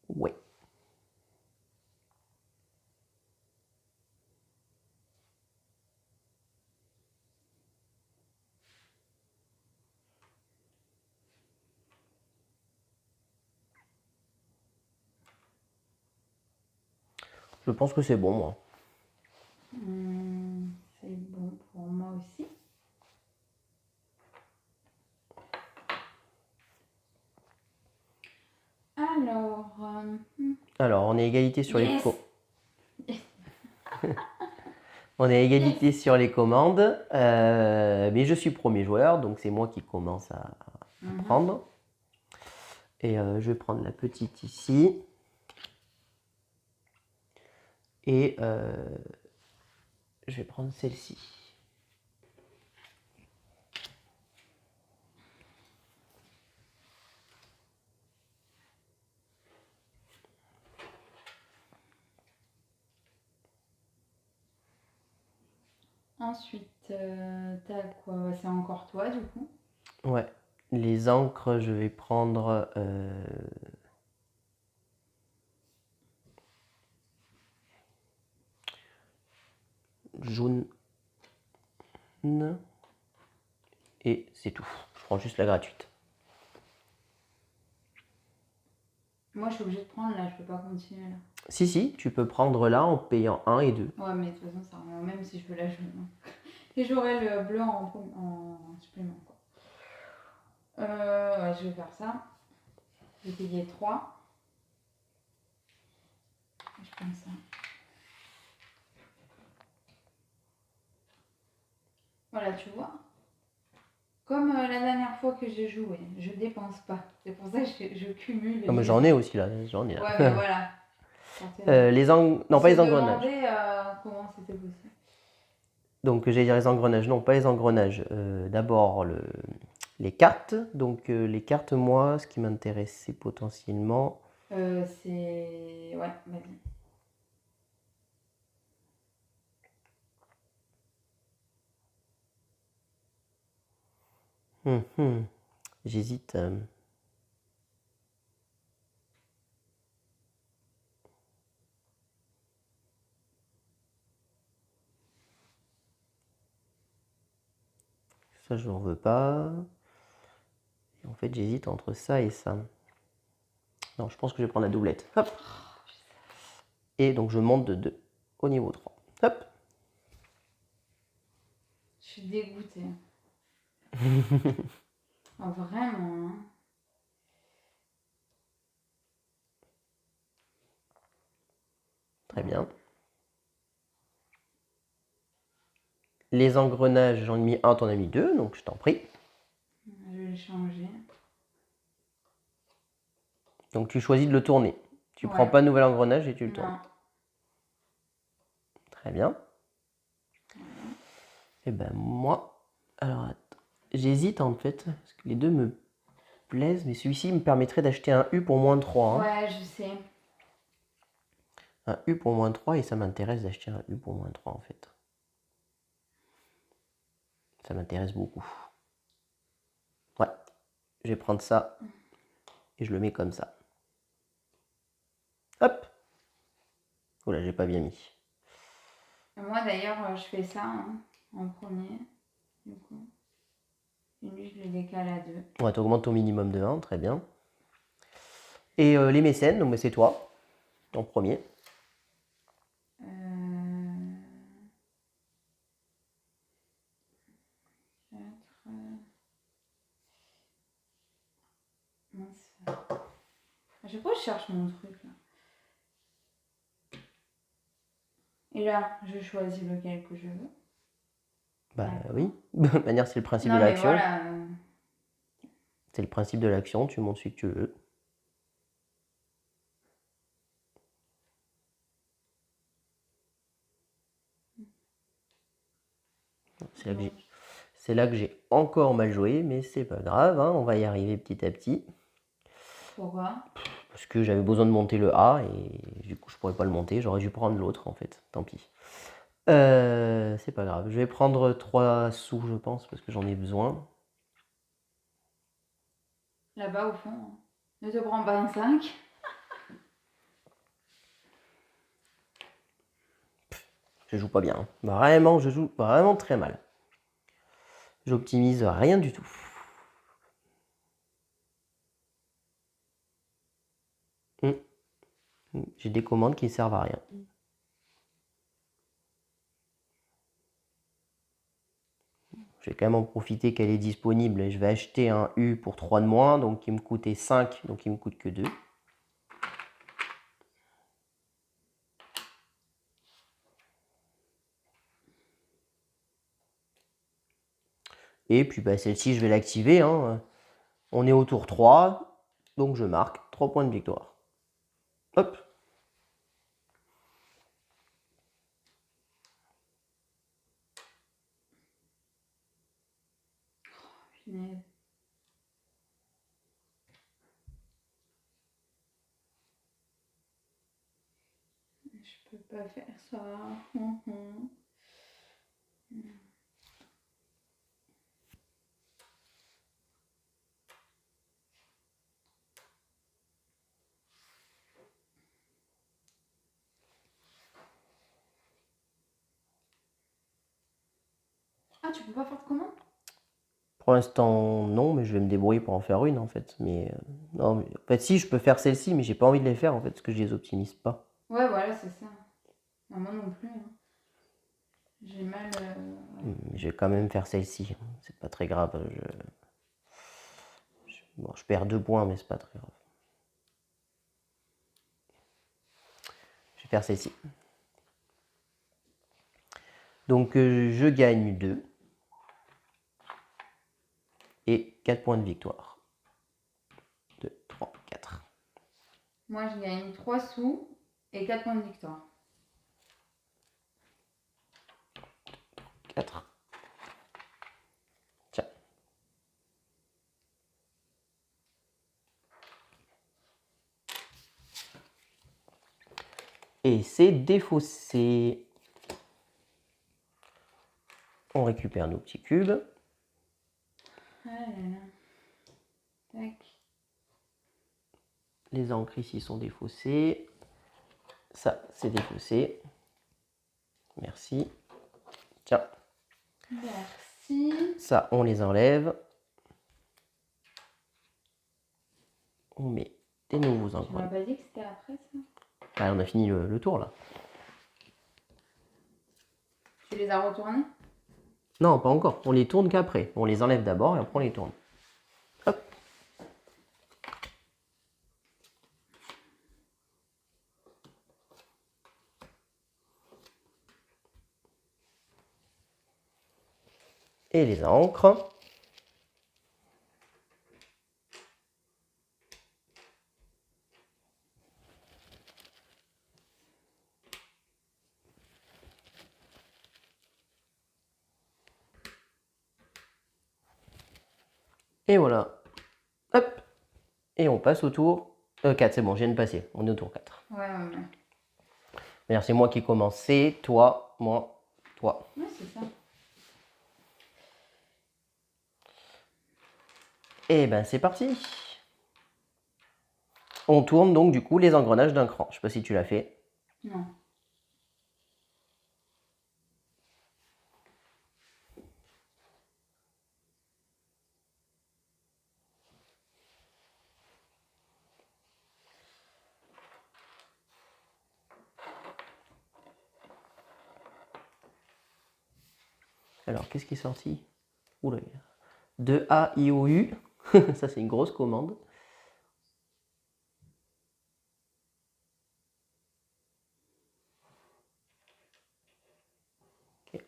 ouais. Je pense que c'est bon, moi. C'est bon pour moi aussi. Alors, on est égalité sur Yes. on est égalité sur les commandes, mais je suis premier joueur, donc c'est moi qui commence à prendre. Et je vais prendre la petite ici. Et je vais prendre celle-ci. Ensuite, t'as quoi? C'est encore toi, du coup. Ouais. Les encres, je vais prendre jaune. Et c'est tout. Je prends juste la gratuite. Moi, je suis obligée de prendre là, je peux pas continuer là. Si, tu peux prendre là en payant 1 et 2. Ouais, mais de toute façon, ça revient même si je veux la jaune. Hein. Et j'aurai le bleu en supplément. Quoi. Ouais, je vais faire ça. Je vais payer 3. Je prends ça. Voilà, tu vois. Comme la dernière fois que j'ai joué, je dépense pas. C'est pour ça que je cumule. Non, mais j'en ai aussi là. J'en ai là. Ouais, mais voilà. Non, pas les engrenages. Comment c'était possible. Donc, j'allais dire les engrenages. Non, pas les engrenages. D'abord, les cartes. Donc, les cartes, moi, ce qui m'intéressait potentiellement. C'est. Ouais, vas-y. J'hésite. Ça, je n'en veux pas. Et en fait, j'hésite entre ça et ça. Non, je pense que je vais prendre la doublette. Hop. Et donc, je monte de 2 au niveau 3. Hop. suis dégoûtée. Oh, vraiment. Hein. Très bien. Les engrenages, j'en ai mis un, t'en as mis deux, donc je t'en prie. Je vais le changer. Donc tu choisis de le tourner. Tu Ouais. prends pas de nouvel engrenage et tu le tournes. Non. Très bien. Et ben moi, alors attends, j'hésite en fait, parce que les deux me plaisent, mais celui-ci me permettrait d'acheter un U pour moins 3. Hein. Ouais, je sais. Un U pour moins 3 et ça m'intéresse d'acheter un U pour moins 3 en fait. Ça m'intéresse beaucoup. Ouais, je vais prendre ça et je le mets comme ça. Hop. Oula, j'ai pas bien mis. Moi d'ailleurs, je fais ça hein, en premier. Du coup. Et lui, je le décale à 2. Ouais, tu augmentes ton minimum de 1, très bien. Et les mécènes, donc c'est toi, en premier. Mince. À chaque fois, je cherche mon truc là. Et là, je choisis lequel que je veux. Bah oui, de toute manière, c'est le principe Non, de mais l'action. voilà. C'est le principe de l'action, tu montes celui que tu veux. C'est là que j'ai encore mal joué, mais c'est pas grave, hein, on va y arriver petit à petit. Pourquoi? Parce que j'avais besoin de monter le A et du coup je pourrais pas le monter, j'aurais dû prendre l'autre en fait, tant pis. C'est pas grave, je vais prendre 3 sous je pense parce que j'en ai besoin. Là-bas au fond. Hein. Ne te prends pas un 5. Je joue pas bien, hein. Vraiment, je joue vraiment très mal. J'optimise rien du tout. J'ai des commandes qui ne servent à rien. Je vais quand même en profiter qu'elle est disponible et je vais acheter un U pour 3 de moins, donc il me coûtait 5, donc il me coûte que 2. Et puis bah, celle-ci, je vais l'activer. Hein. On est au tour 3, donc je marque 3 points de victoire. Hop. Punaise. Je peux pas faire ça. Ah, tu peux pas faire de commande? Pour l'instant, non, mais je vais me débrouiller pour en faire une en fait. Mais non, mais, en fait, si, je peux faire celle-ci, mais j'ai pas envie de les faire en fait, parce que je les optimise pas. Ouais, voilà, c'est ça. Non, moi non plus. Hein. J'ai mal. Ouais. Je vais quand même faire celle-ci. C'est pas très grave. Bon, je perds 2 points, mais c'est pas très grave. Je vais faire celle-ci. Donc je gagne 2 et 4 points de victoire. 2, 3, 4. Moi, je gagne 3 sous et 4 points de victoire. 4. Tiens. Et c'est défaussé. On récupère nos petits cubes. Ah là là. Tac. Les encres ici sont défaussées. Ça, c'est défaussé. Merci. Tiens. Merci. Ça, on les enlève. On met des nouveaux Tu encres. m'as pas dit que c'était après ça? Ah, on a fini le tour là. Tu les as retournés? Non, pas encore. On les tourne qu'après. On les enlève d'abord et après on les tourne. Hop. Et les encres. Et voilà. Hop. Et on passe au tour 4. C'est bon, je viens de passer. On est au tour 4. Ouais. D'ailleurs, c'est moi qui ai commencé. Toi, moi, toi. Ouais, c'est ça. Et ben, c'est parti. On tourne donc du coup les engrenages d'un cran. Je sais pas si tu l'as fait. Non. Alors, qu'est-ce qui est sorti? Oula, de A, I, O, U. Ça, c'est une grosse commande. Ok.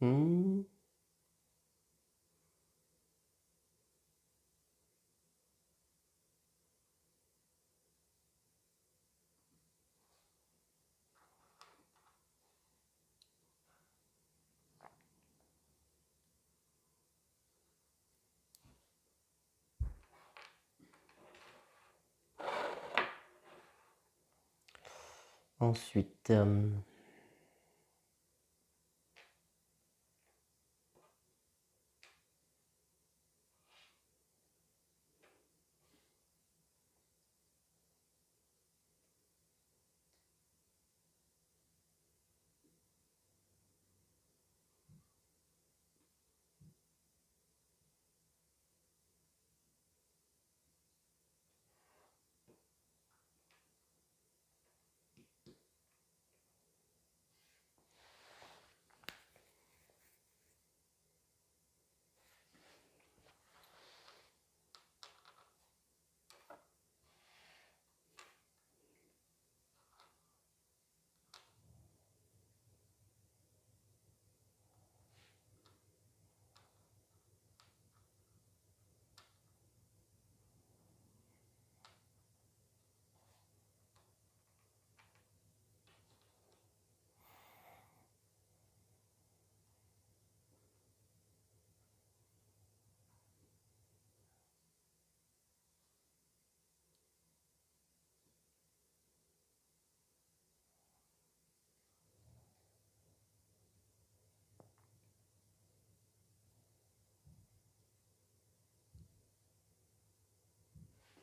Hmm. Ensuite,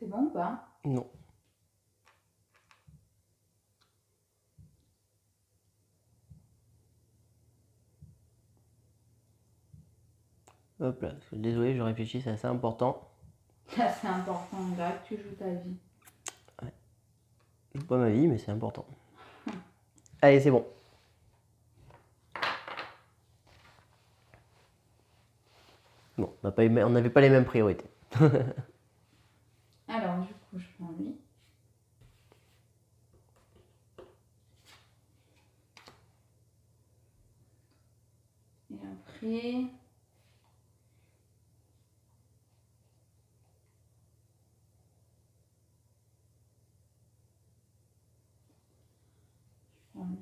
C'est bon ou pas? non. Hop là, désolé, je réfléchis, c'est assez important. Là, c'est important, là, que tu joues ta vie. Je joue pas ma vie, mais c'est important. Allez, c'est bon. Bon, on n'avait pas les mêmes priorités. Alors, du coup, je prends lui. Et après... je prends lui.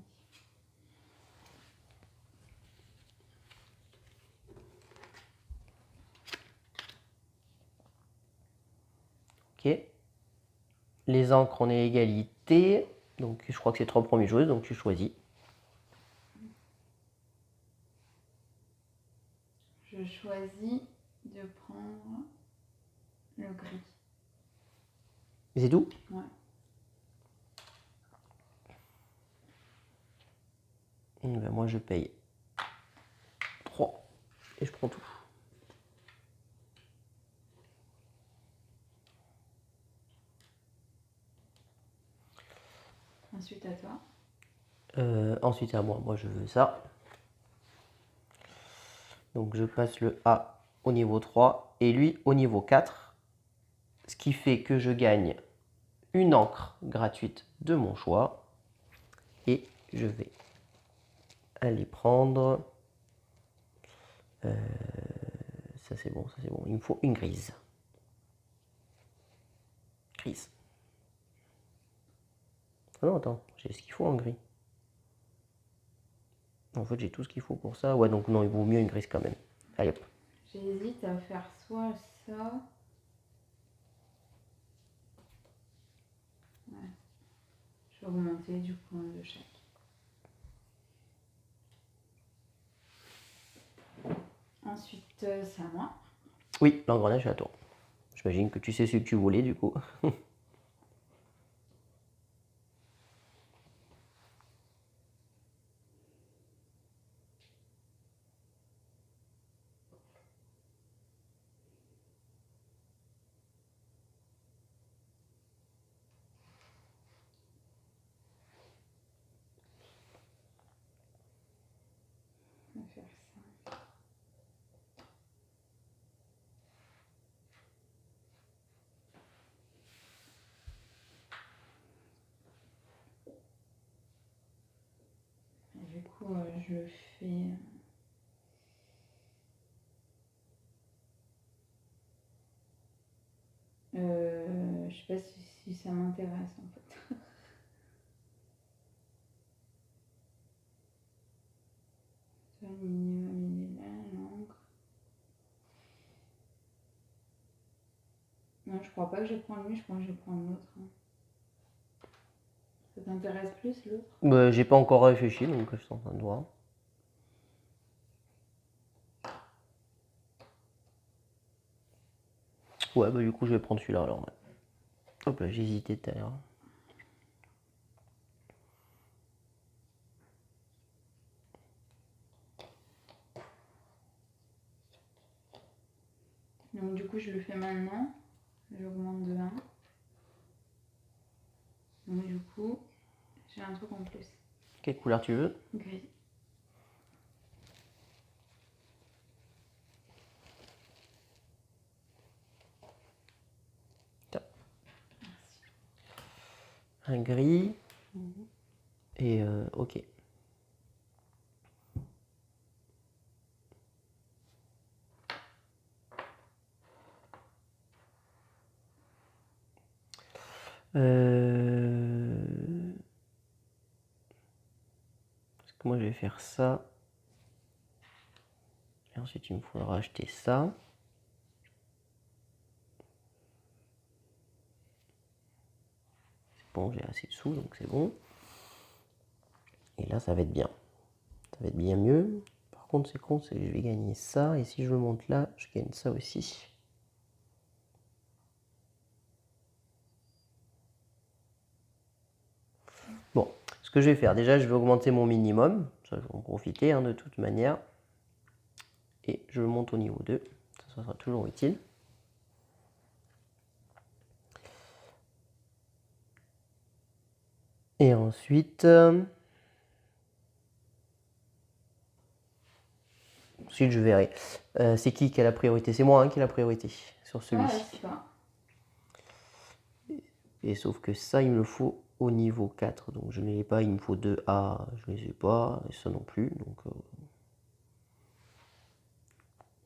Ok. Les encres, on est égalité. Donc, je crois que c'est 3 premières joueuses, donc tu choisis. Je choisis de prendre le gris. C'est tout? Ouais. Ben, moi, je paye 3 et je prends tout. Ensuite à toi. Ensuite, à moi. Moi, je veux ça. Donc, je passe le A au niveau 3 et lui au niveau 4. Ce qui fait que je gagne une encre gratuite de mon choix. Et je vais aller prendre... ça, c'est bon, ça, c'est bon. Il me faut une grise. Grise. Ah non, attends, j'ai ce qu'il faut en gris. En fait, j'ai tout ce qu'il faut pour ça. Ouais, donc non, il vaut mieux une grise quand même. Allez hop. J'hésite à faire soit ça. Ouais. Je vais augmenter du coup un de chaque. Ensuite, c'est à moi. Oui, l'engrenage est à toi. J'imagine que tu sais ce que tu voulais du coup. On va faire ça. Et du coup, je le fais. Je sais pas si ça m'intéresse en fait. Le minimum il est là, l'encre. Non, je crois pas que je prends lui, je crois que je prends l'autre. Hein. Ça t'intéresse plus l'autre? Bah, j'ai pas encore réfléchi donc je suis en train de voir. Ouais, bah du coup je vais prendre celui-là alors. Ouais. Hop là, j'ai hésité tout à l'heure. Donc du coup, je le fais maintenant. J'augmente de 1. Donc du coup, j'ai un truc en plus. Quelle couleur tu veux? Gris. Tiens. Merci. Un gris. Et ok. Parce que moi je vais faire ça. Et ensuite il me faudra acheter ça. C'est bon, j'ai assez de sous donc c'est bon. Et là ça va être bien. Ça va être bien mieux. Par contre c'est con, c'est que je vais gagner ça. Et si je le monte là, je gagne ça aussi. Bon, ce que je vais faire, déjà je vais augmenter mon minimum. Ça je vais en profiter hein, de toute manière. Et je le monte au niveau 2. Ça sera toujours utile. Et ensuite, ensuite je verrai. C'est qui a la priorité? C'est moi hein, qui a la priorité sur celui-ci. Ouais, c'est ça. Et sauf que ça, il me le faut au niveau 4. Donc je ne l'ai pas, il me faut 2A, je ne les ai pas, et ça non plus. Donc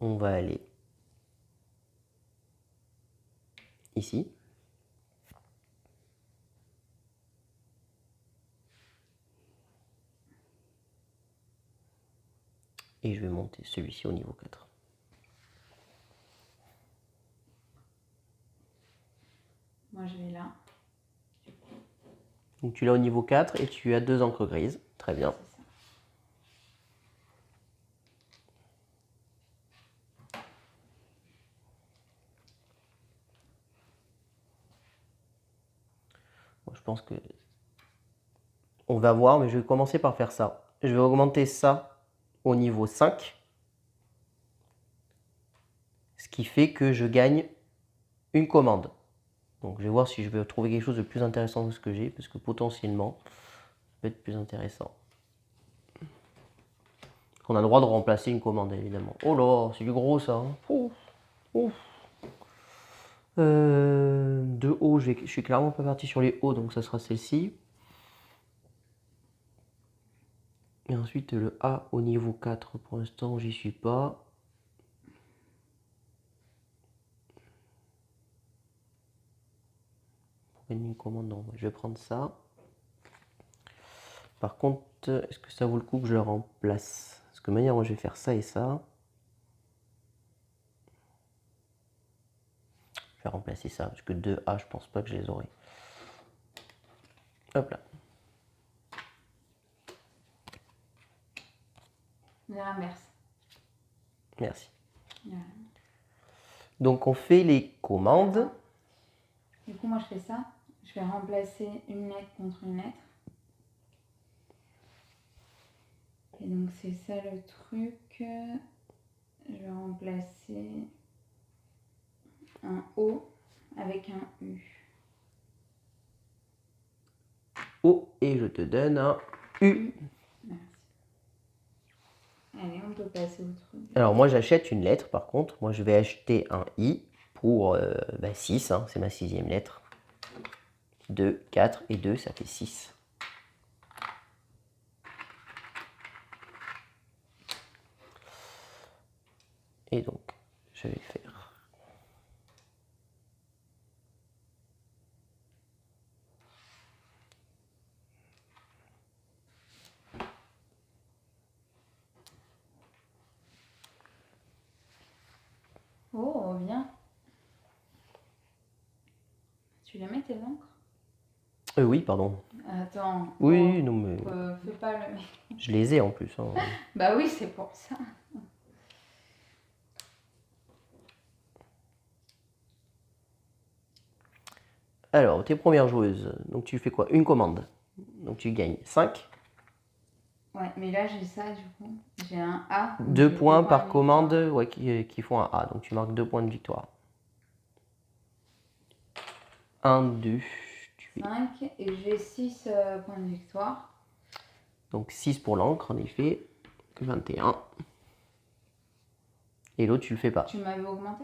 on va aller ici. Et je vais monter celui-ci au niveau 4. Moi, je vais là. Donc tu l'as au niveau 4 et tu as 2 encres grises. Très bien. C'est ça. Bon, je pense que on va voir, mais je vais commencer par faire ça. je vais augmenter ça au niveau 5. Ce qui fait que je gagne une commande. Donc je vais voir si je vais trouver quelque chose de plus intéressant que ce que j'ai, parce que potentiellement, ça peut être plus intéressant. On a le droit de remplacer une commande, évidemment. Oh là, c'est du gros ça. Hein. Ouf, ouf. De haut, je suis clairement pas parti sur les hauts, donc ça sera celle-ci. Et ensuite le A au niveau 4, pour l'instant j'y suis pas. Une commande, non, je vais prendre ça. Par contre, est-ce que ça vaut le coup que je le remplace? Parce que de manière, moi je vais faire ça et ça. Je vais remplacer ça, parce que 2A, je pense pas que je les aurai. Hop là. Je l'inverse. Merci. Voilà. Donc on fait les commandes. Du coup, moi je fais ça. Je vais remplacer une lettre contre une lettre. Et donc c'est ça le truc. Je vais remplacer un O avec un U. O et je te donne un U. Merci. Allez, on peut passer au truc. Alors moi j'achète une lettre par contre. Moi je vais acheter un I pour 6, hein, c'est ma 6e lettre. 2, 4 et 2, ça fait 6. Et donc, je vais faire. Oh, bien. Tu les mets tes encres? Oui, pardon. Attends. Oui, non mais. Fais pas le. Je les ai en plus. Hein. Bah oui, c'est pour ça. Alors, tes premières joueuses, donc tu fais quoi? Une commande. Donc tu gagnes 5. Ouais, mais là j'ai ça du coup. J'ai un A. 2 points par de commande ouais, qui font un A. Donc tu marques 2 points de victoire. 1, 2. 5 et j'ai 6 points de victoire. Donc 6 pour l'encre en effet. 21. Et l'autre tu le fais pas. Tu m'avais augmenté?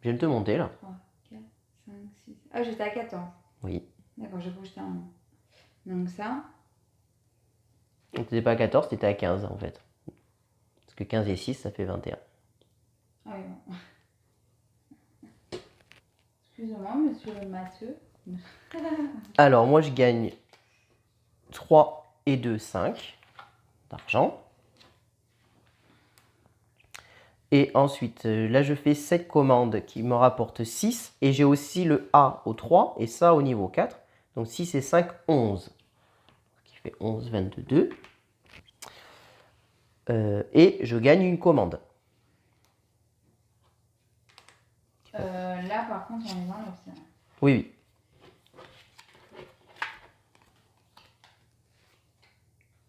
Je viens de te monter là. 3, 4, 5, 6. Ah, j'étais à 14. Oui. D'accord, j'ai cru que j'étais en. Donc ça. Donc t'étais pas à 14, t'étais à 15 en fait. Parce que 15 et 6, ça fait 21. Ah oui, bon. Excusez-moi, monsieur le matheux. Alors moi je gagne 3 et 2, 5 d'argent. Et ensuite, là je fais cette commande qui me rapporte 6. Et j'ai aussi le A au 3 et ça au niveau 4. Donc 6 et 5, 11. Ce qui fait 11, 22. Et je gagne une commande. Là par contre on est dans l'option. Oui, oui.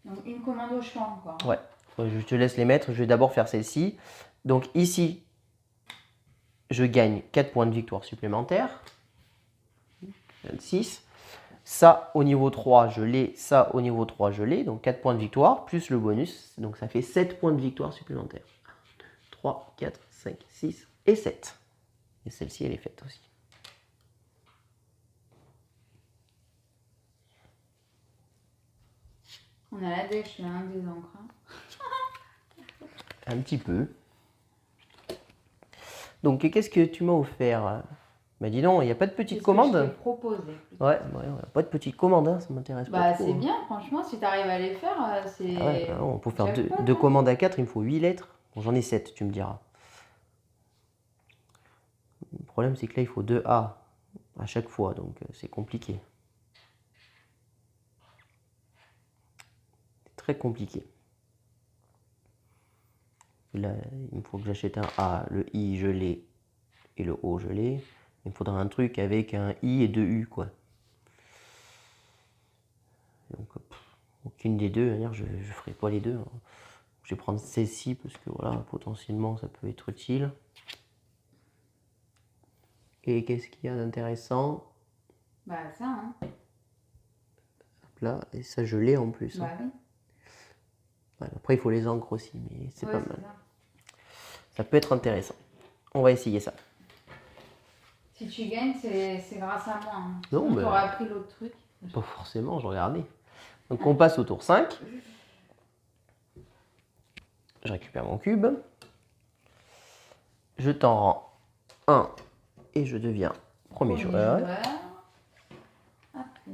Donc une commande au choix encore. Ouais. Je te laisse les mettre. Je vais d'abord faire celle-ci. Donc ici, je gagne 4 points de victoire supplémentaires. 26. Ça au niveau 3, je l'ai. Ça au niveau 3, je l'ai. Donc 4 points de victoire, plus le bonus. Donc ça fait 7 points de victoire supplémentaires. 1, 2, 3, 4, 5, 6 et 7. Et celle-ci, elle est faite aussi. On a la dèche là, hein, des encres. Hein. Un petit peu. Donc qu'est-ce que tu m'as offert? Bah dis donc, il n'y a pas de petite commande? Je t'ai proposé. Ouais, pas de petite commande, hein, ça m'intéresse pas trop. Bah c'est bien, franchement, si tu arrives à les faire, c'est... Ah ouais, bah non, pour faire jackpot, deux hein. commandes à 4, il me faut 8 lettres. Bon, j'en ai 7, tu me diras. Le problème, c'est que là, il faut 2 A à chaque fois, donc c'est compliqué. C'est très compliqué. Là, il me faut que j'achète un A, le I, je l'ai, et le O, je l'ai. Il me faudra un truc avec un I et 2 U, quoi. Donc, aucune des deux, d'ailleurs je ne ferai pas les deux. Hein. Je vais prendre celle-ci parce que voilà, potentiellement ça peut être utile. Et qu'est-ce qu'il y a d'intéressant? Bah ça, hein. Hop là, et ça je l'ai en plus. Bah Hein. oui. Voilà, après il faut les encres aussi, mais c'est Ouais, pas c'est mal. ça. Ça peut être intéressant. On va essayer ça. Si tu gagnes, c'est grâce à moi. Hein. Non, Sinon, mais t'aurais appris l'autre truc. pas forcément, je regardais. Donc on passe au tour 5. Je récupère mon cube. Je t'en rends un et je deviens premier joueur. Après.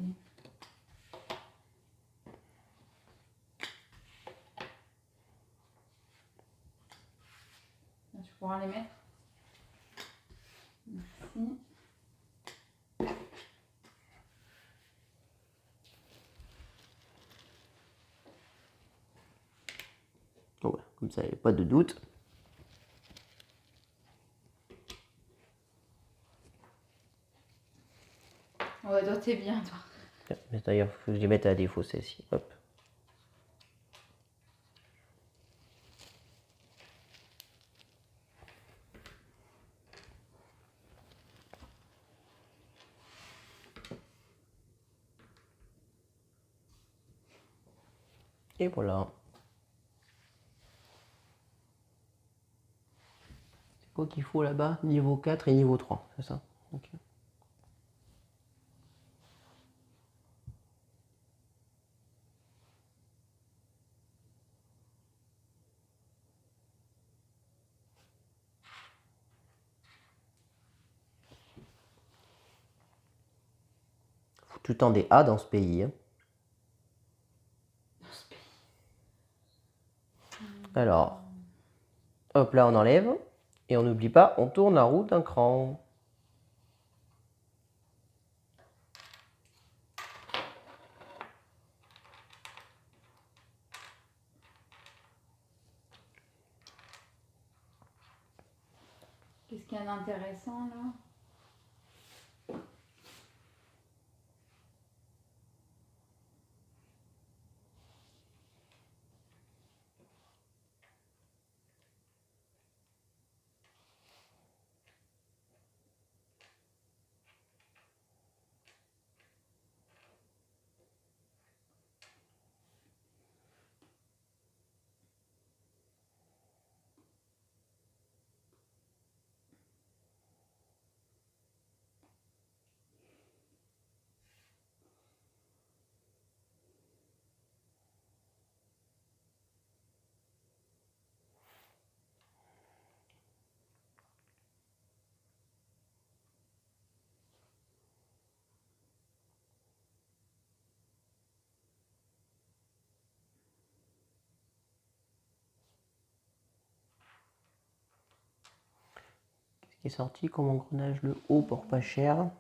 Tu pourras les mettre. Merci. Bon, bah, comme ça, il n'y a pas de doute. Ouais, toi, t'es bien, toi. D'ailleurs, il faut que je les mette à défaut, celle-ci. Hop. Et voilà. C'est quoi qu'il faut là-bas? Niveau 4 et niveau 3, c'est ça? Ok. Faut tout le temps des A dans ce pays. Hein. Alors, hop là, on enlève. Et on n'oublie pas, on tourne la roue d'un cran. Qu'est-ce qu'il y a d'intéressant, là? Qu'est-ce qui est sorti comme engrenage? Le haut pour pas cher.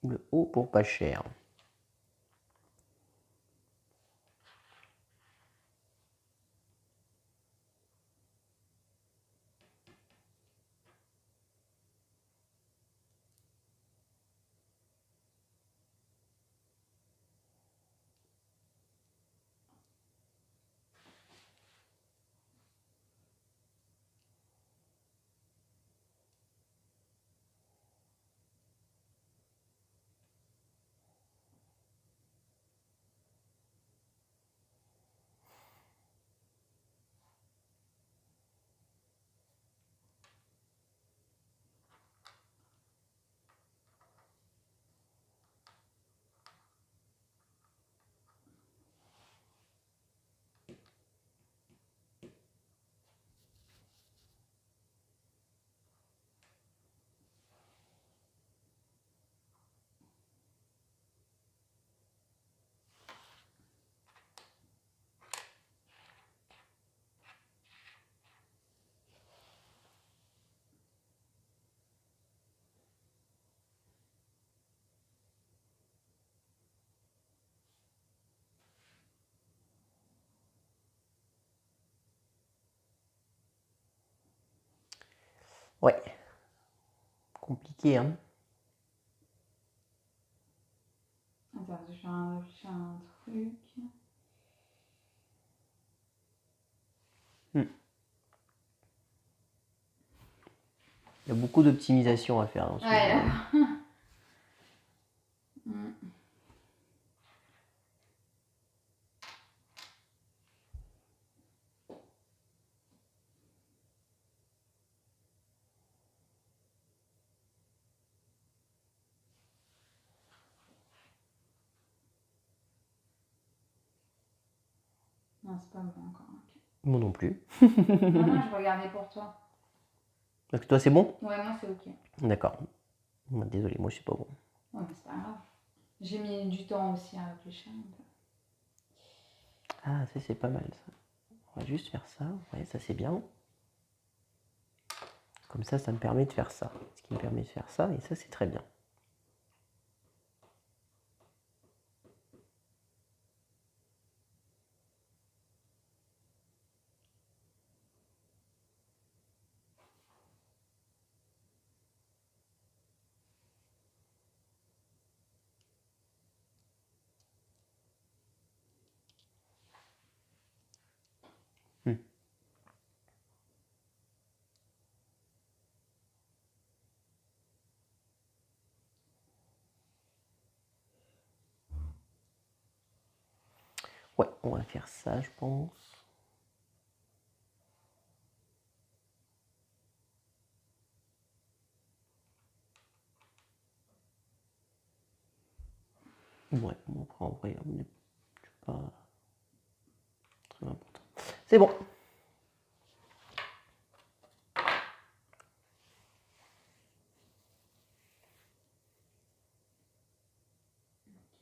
Le haut pour pas cher. Ouais. Compliqué, hein? Attends, je vais réfléchir à un truc. Il y a beaucoup d'optimisation à faire dans ce jeu. Ouais, là. Non, c'est pas bon encore. Ok. Moi non plus. Non, je regardais pour toi. Donc toi c'est bon? Ouais, moi c'est ok. D'accord. Désolé, moi je suis pas bon. Ouais, mais c'est pas grave. J'ai mis du temps aussi à réfléchir. Ah, ça c'est pas mal ça. On va juste faire ça. Ouais, ça c'est bien. Comme ça me permet de faire ça. Ce qui me permet de faire ça, et ça c'est très bien. Ouais, on va faire ça, je pense. Ouais, bon, après, en vrai, on n'est pas très important. C'est bon.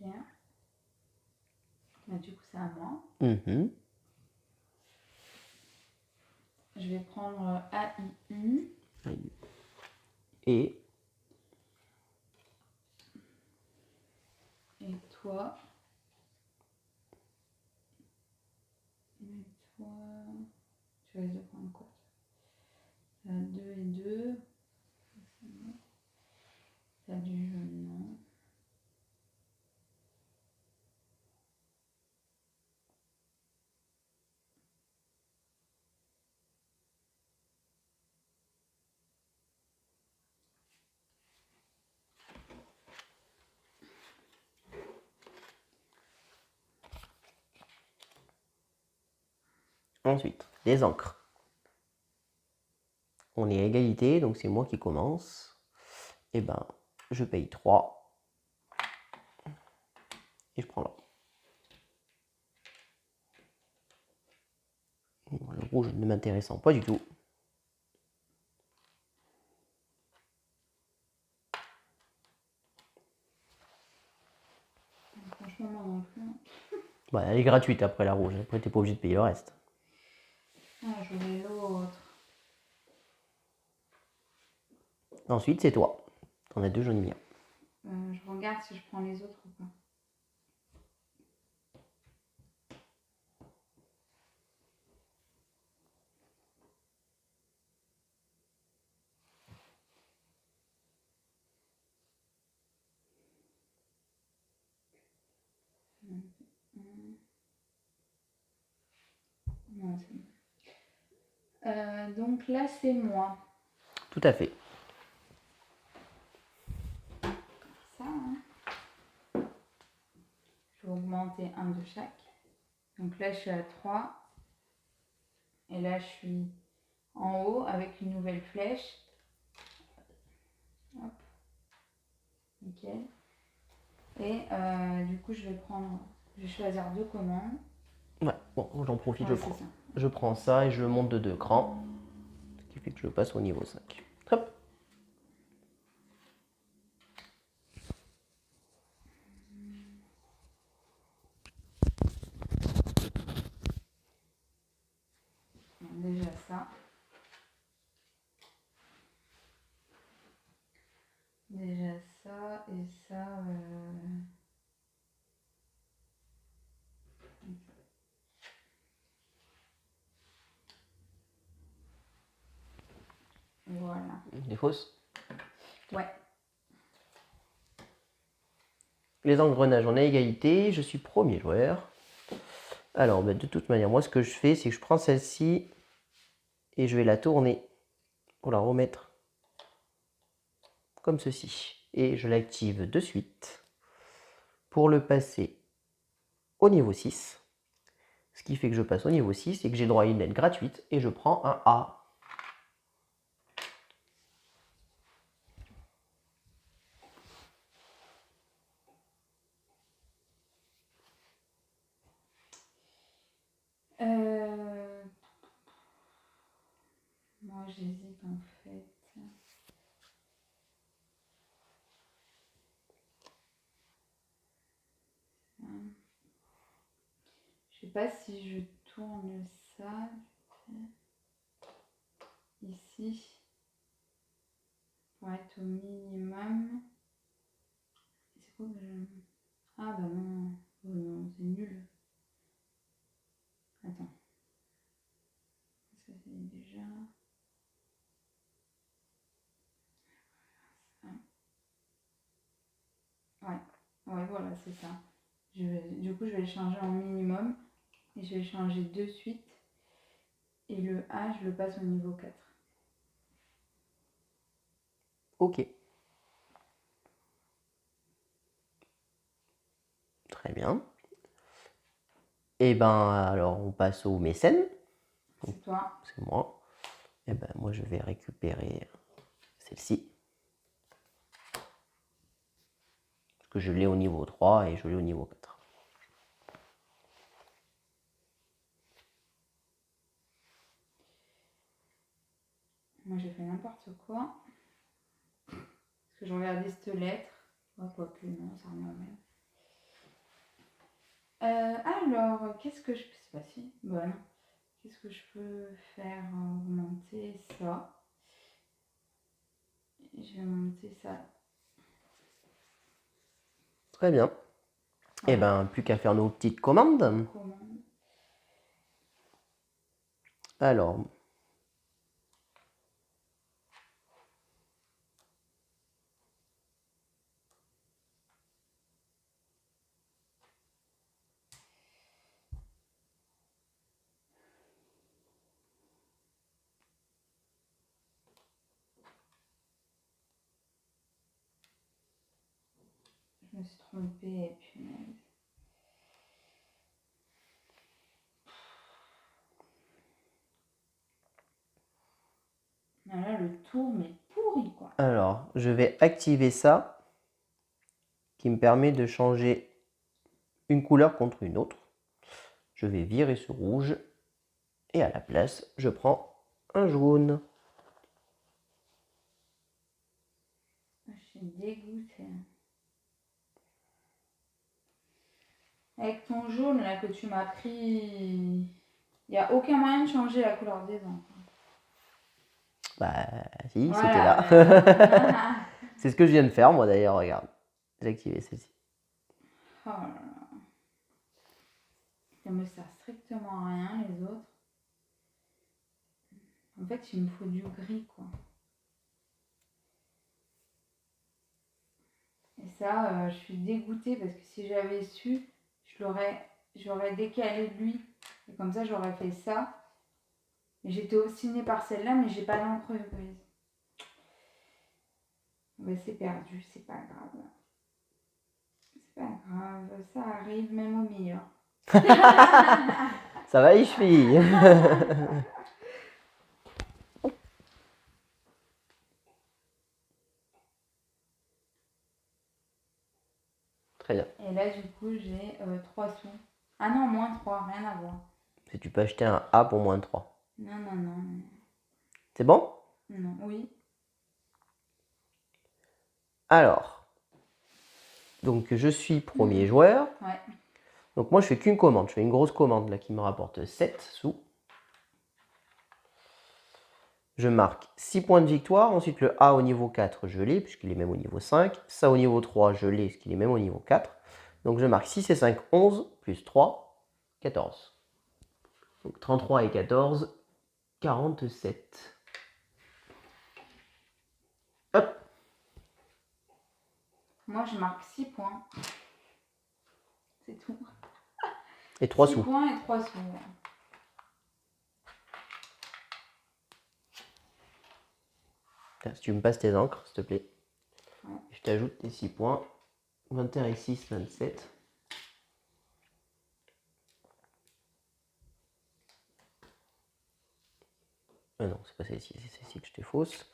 Ok. Bah, du coup, c'est à moi. Mhm. Je vais prendre AIU. Et toi. Et toi. Tu vas de prendre quoi? 2 et 2. T'as du jaune, non. ensuite, les encres. On est à égalité, donc c'est moi qui commence. Et ben, je paye 3. Et je prends là. Le rouge ne m'intéressant pas du tout. Franchement, moi non plus. Bah, elle est gratuite après la rouge. Après, t'es pas obligé de payer le reste. Ah, je voulais l'autre. Ensuite, c'est toi. T'en as 2, j'en ai mis un. Je regarde si je prends les autres ou pas. Non, c'est bon. Donc là, c'est moi. Tout à fait. Ça, hein. Je vais augmenter un de chaque. Donc là, je suis à 3. Et là, je suis en haut avec une nouvelle flèche. Hop. Nickel. Et du coup, je vais choisir 2 commandes. Ouais, bon, j'en profite, Ouais, je prends ça et je monte de 2 crans. Ce qui fait que je passe au niveau 5. Hop. Déjà ça. Déjà ça et ça. Voilà. Des fausses. Ouais. les engrenages, on a égalité. Je suis premier joueur. Alors, de toute manière, moi, ce que je fais, c'est que je prends celle-ci et je vais la tourner pour la remettre comme ceci. Et je l'active de suite pour le passer au niveau 6. Ce qui fait que je passe au niveau 6 et que j'ai droit à une lettre gratuite et je prends un A. Moi, j'hésite en fait. Je sais pas si je tourne ça ici pour être au minimum. C'est quoi que je... Ah bah non, oh non, c'est nul. Attends. Ça c'est déjà... Ouais, ouais voilà, c'est ça. Du coup, je vais le changer en minimum et je vais le changer de suite. Et le A, je le passe au niveau 4. Ok. Très bien. Et ben alors on passe au mécène. C'est toi. C'est moi. Et ben moi je vais récupérer celle-ci. Parce que je l'ai au niveau 3 et je l'ai au niveau 4. Moi, j'ai fait n'importe quoi. Parce que je regardais cette lettre. Oh, quoique, non, ça revient au même. Alors, qu'est-ce que je... C'est pas si bonne. Qu'est-ce que je peux faire monter ça? Je vais monter ça. Très bien. Ouais. Et ben plus qu'à faire nos petites commandes. Commande. Alors, Je me suis trompée, punaise. Ah là, le tour, mais pourri, quoi. alors, je vais activer ça qui me permet de changer une couleur contre une autre. Je vais virer ce rouge et à la place, je prends un jaune. Je suis dégoûtée. Avec ton jaune, là, que tu m'as pris, il n'y a aucun moyen de changer la couleur des dents. Bah, si, Voilà, c'était là. ben... C'est ce que je viens de faire, moi d'ailleurs, regarde. J'ai activé celle-ci. Oh là là. Ça me sert strictement à rien, les autres. En fait, il me faut du gris, quoi. Et ça, je suis dégoûtée parce que si j'avais su, j'aurais décalé lui. Et comme ça, j'aurais fait ça. J'étais obstinée par celle-là, mais j'ai pas d'encre grise. Ben, c'est perdu, c'est pas grave. C'est pas grave, ça arrive même au meilleur. Ça va les chevilles? Très bien. Et là, du coup, j'ai 3 sous. Ah non, moins 3, rien à voir. Si tu peux acheter un A pour moins 3. Non, non, non. C'est bon? Non, oui. Alors, donc je suis premier joueur. Ouais. Donc moi je fais qu'une commande, je fais une grosse commande là qui me rapporte 7 sous. Je marque 6 points de victoire, ensuite le A au niveau 4 je l'ai puisqu'il est même au niveau 5. Ça au niveau 3 je l'ai puisqu'il est même au niveau 4. Donc je marque 6 et 5, 11, plus 3, 14. Donc 33 et 14, 47. Hop. Moi, je marque 6 points. c'est tout. Et 3 6 sous. points et 3 sous. Tiens, si tu me passes tes encres, s'il te plaît. Ouais. Je t'ajoute tes 6 points. 21 et 6, 27. Ah non, c'est pas celle-ci, c'est celle-ci que je t'ai fausse.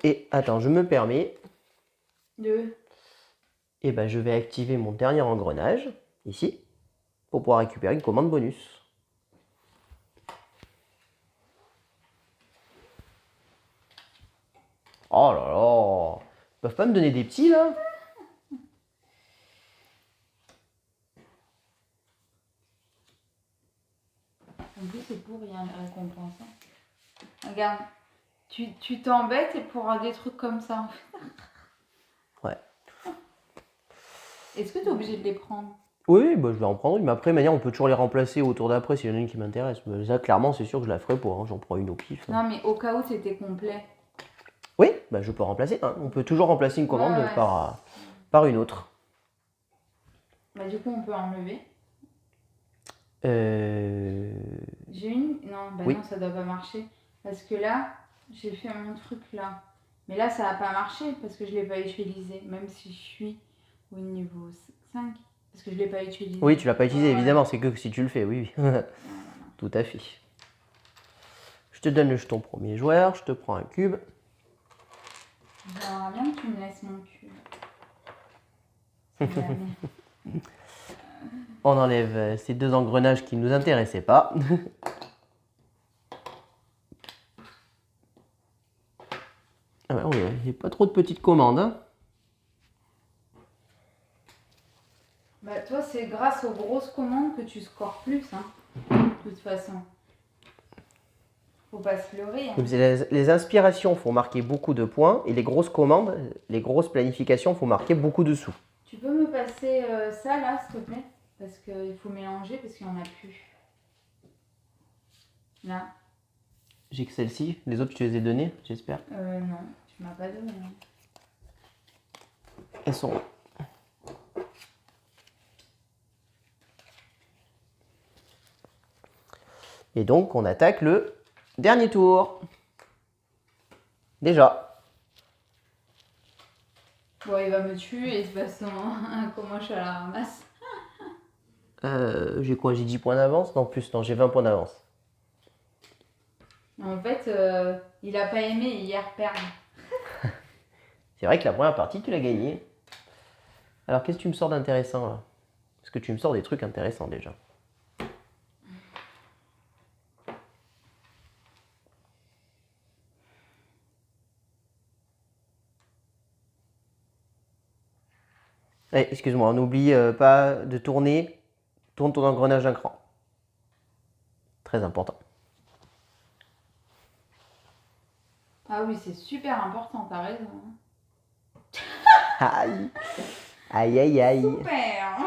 Et attends, je me permets. Et ben, je vais activer mon dernier engrenage, ici, pour pouvoir récupérer une commande bonus. Oh là là! Ils peuvent pas me donner des petits là? En plus, c'est pour rien les récompenses. Regarde, tu t'embêtes pour des trucs comme ça en fait. Ouais. Est-ce que tu es obligé de les prendre? Oui, bah, je vais en prendre une, mais après, de manière, on peut toujours les remplacer au tour d'après s'il y en a une qui m'intéresse. Mais ça, clairement, c'est sûr que je la ferai pour. Hein, j'en prends une au pif. Non, mais au cas où c'était complet. Oui, bah, je peux remplacer. Hein. On peut toujours remplacer une commande Ouais. par une autre. Bah, du coup, on peut enlever. J'ai une. Non, bah Oui. non, ça doit pas marcher. Parce que là, j'ai fait mon truc là. Mais là, ça a pas marché parce que je l'ai pas utilisé. Même si je suis au niveau 5. Parce que je l'ai pas utilisé. Oui, tu l'as pas utilisé, Ouais. évidemment. C'est que si tu le fais, oui. Voilà. Tout à fait. Je te donne le jeton premier joueur. Je te prends un cube. J'aimerais bien que tu me laisses mon cube. C'est jamais. On enlève ces deux engrenages qui ne nous intéressaient pas. Ah ouais, il n'y a pas trop de petites commandes. Hein. Bah, toi, c'est grâce aux grosses commandes que tu scores plus, hein. De toute façon. Faut pas se leurrer. Hein. Les inspirations font marquer beaucoup de points et les grosses commandes, les grosses planifications font marquer beaucoup de sous. Tu peux me passer ça là, s'il te plaît? Parce qu'il faut mélanger parce qu'il n'y en a plus. Là. J'ai que celle-ci. Les autres, tu les ai données, j'espère. Non, tu m'as pas donné. Elles sont. Et donc, on attaque le dernier tour. Déjà. Bon, il va me tuer et de toute façon, comment je suis à la ramasse? J'ai quoi? J'ai 10 points d'avance? Non, plus, non, j'ai 20 points d'avance. En fait, il a pas aimé hier perdre. C'est vrai que la première partie, tu l'as gagnée. Alors, qu'est-ce que tu me sors d'intéressant là? Parce que tu me sors des trucs intéressants déjà. Eh, excuse-moi, on n'oublie pas de tourner. Tourne ton engrenage d'un cran. Très important. Ah oui, c'est super important, t'as raison. Aïe. Aïe, aïe, aïe. Super.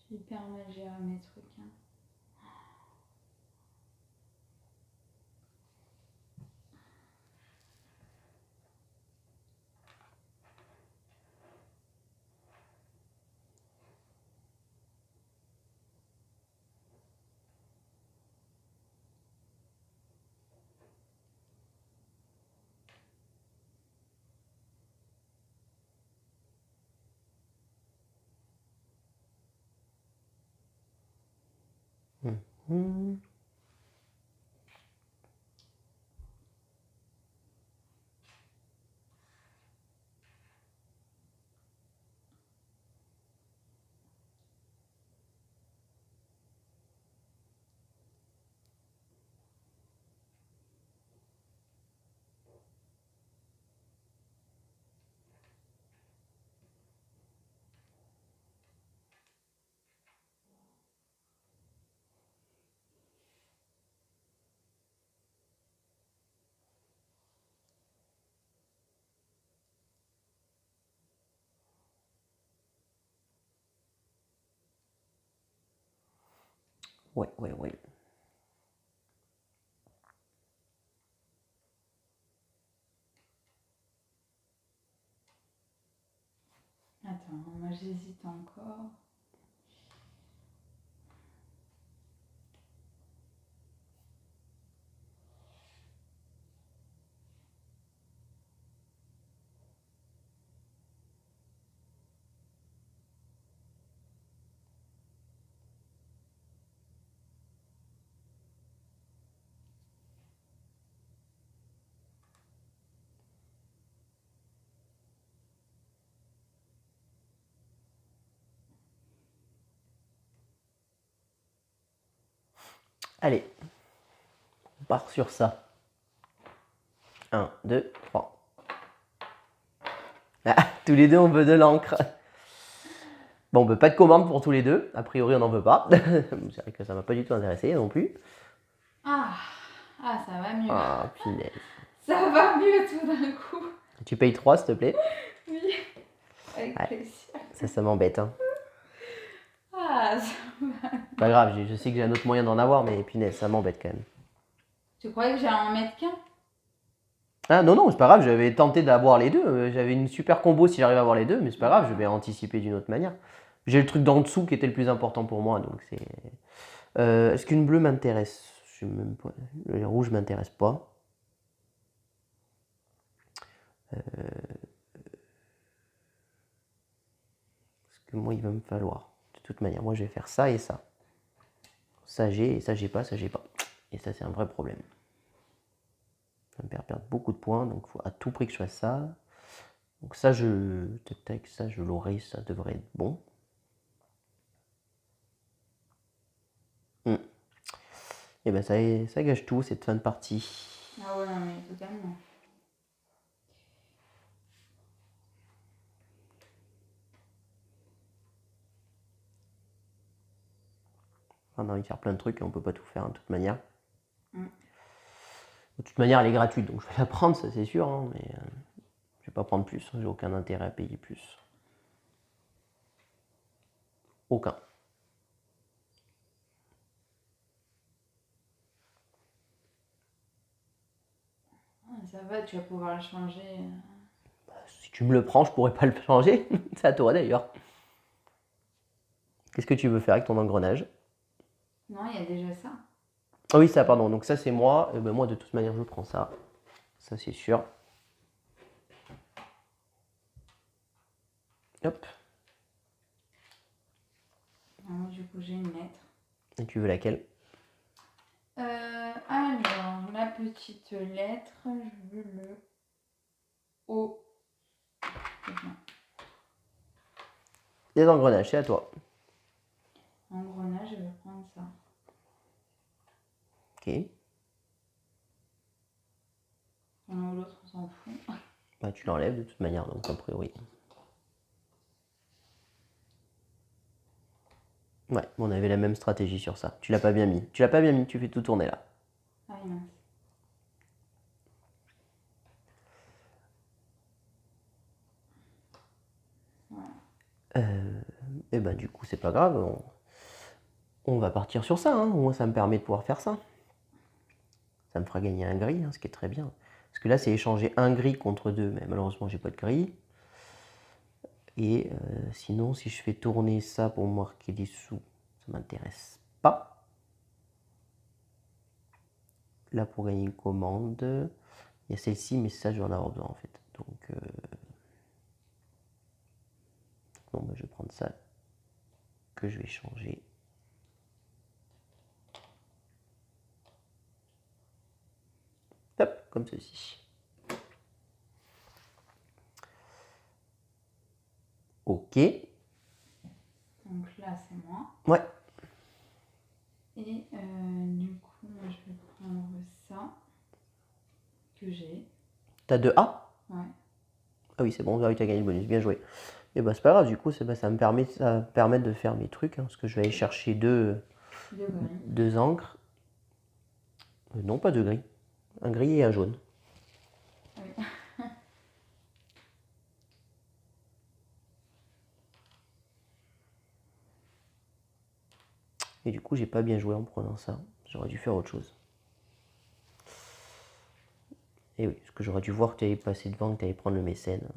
J'ai hyper mal géré mes trucs. Hein. Hmm. Ouais. Attends, moi j'hésite encore. Allez, on part sur ça. 1, 2, 3. Ah, tous les deux, on veut de l'encre. Bon, on veut pas de commande pour tous les deux. A priori, on n'en veut pas. C'est vrai que ça m'a pas du tout intéressé non plus. Ah, ça va mieux. Ah, punaise. Ça va mieux tout d'un coup. Tu payes 3, s'il te plaît. Oui, avec Ouais. plaisir. Ça m'embête. Hein. Ah, ça va. Pas grave, je sais que j'ai un autre moyen d'en avoir, mais punaise, ça m'embête quand même. Tu croyais que j'allais en mettre qu'un? Ah non, c'est pas grave, j'avais tenté d'avoir les deux. J'avais une super combo si j'arrive à avoir les deux, mais c'est pas grave, je vais anticiper d'une autre manière. J'ai le truc d'en dessous qui était le plus important pour moi, donc c'est. Est-ce qu'une bleue m'intéresse? Même pas. Le rouge m'intéresse pas. Parce que moi, il va me falloir. De toute manière, moi, je vais faire ça et ça. Ça j'ai, et ça j'ai pas, ça j'ai pas. Et ça, c'est un vrai problème. Ça me faire perdre beaucoup de points, donc il faut à tout prix que je fasse ça. Donc ça, ça, je l'aurai, ça devrait être bon. Et ben ça gâche tout, cette fin de partie. Ah ouais, non, mais totalement. On a envie de faire plein de trucs et on peut pas tout faire de toute manière. De toute manière, elle est gratuite, donc je vais la prendre, ça c'est sûr, hein, mais je vais pas prendre plus, j'ai aucun intérêt à payer plus. Aucun. Ah, ça va, tu vas pouvoir le changer. Si tu me le prends, je pourrais pas le changer. C'est à toi d'ailleurs. Qu'est-ce que tu veux faire avec ton engrenage? Non, il y a déjà ça. Ah oui, ça, pardon. Donc ça, c'est moi. Et ben moi, de toute manière, je prends ça. Ça, c'est sûr. Hop. Alors, du coup, j'ai une lettre. Et tu veux laquelle? Alors, la petite lettre, je veux le O. Les engrenages, c'est à toi. Engrenage, je vais prendre ça. Ok. L'un ou l'autre, on s'en fout. Bah, tu l'enlèves de toute manière, donc a priori. Ouais, on avait la même stratégie sur ça. Tu l'as pas bien mis. Tu l'as pas bien mis, tu fais tout tourner là. Ah oui, mince. Voilà. Et ben du coup, c'est pas grave. On va partir sur ça. Hein. Au moins, ça me permet de pouvoir faire ça. Ça me fera gagner un gris, hein, ce qui est très bien. Parce que là, c'est échanger un gris contre deux, mais malheureusement, j'ai pas de gris. Et sinon, si je fais tourner ça pour marquer des sous, ça m'intéresse pas. Là, pour gagner une commande, il y a celle-ci, mais ça, je vais en avoir besoin en fait. Donc, non, bah, je vais prendre ça que je vais changer. Hop, comme ceci. Ok. Donc là, c'est moi. Ouais. Et du coup, moi, je vais prendre ça que j'ai. T'as 2A? Ouais. Ah oui, c'est bon, tu as gagné le bonus, bien joué. Et bah c'est pas grave, du coup, ça me permet de faire mes trucs, hein, parce que je vais aller chercher deux encres. Non, pas deux gris. Un gris et un jaune. Oui. Et du coup, j'ai pas bien joué en prenant ça. J'aurais dû faire autre chose. Et oui, parce que j'aurais dû voir que tu allais passer devant, que tu allais prendre le mécène.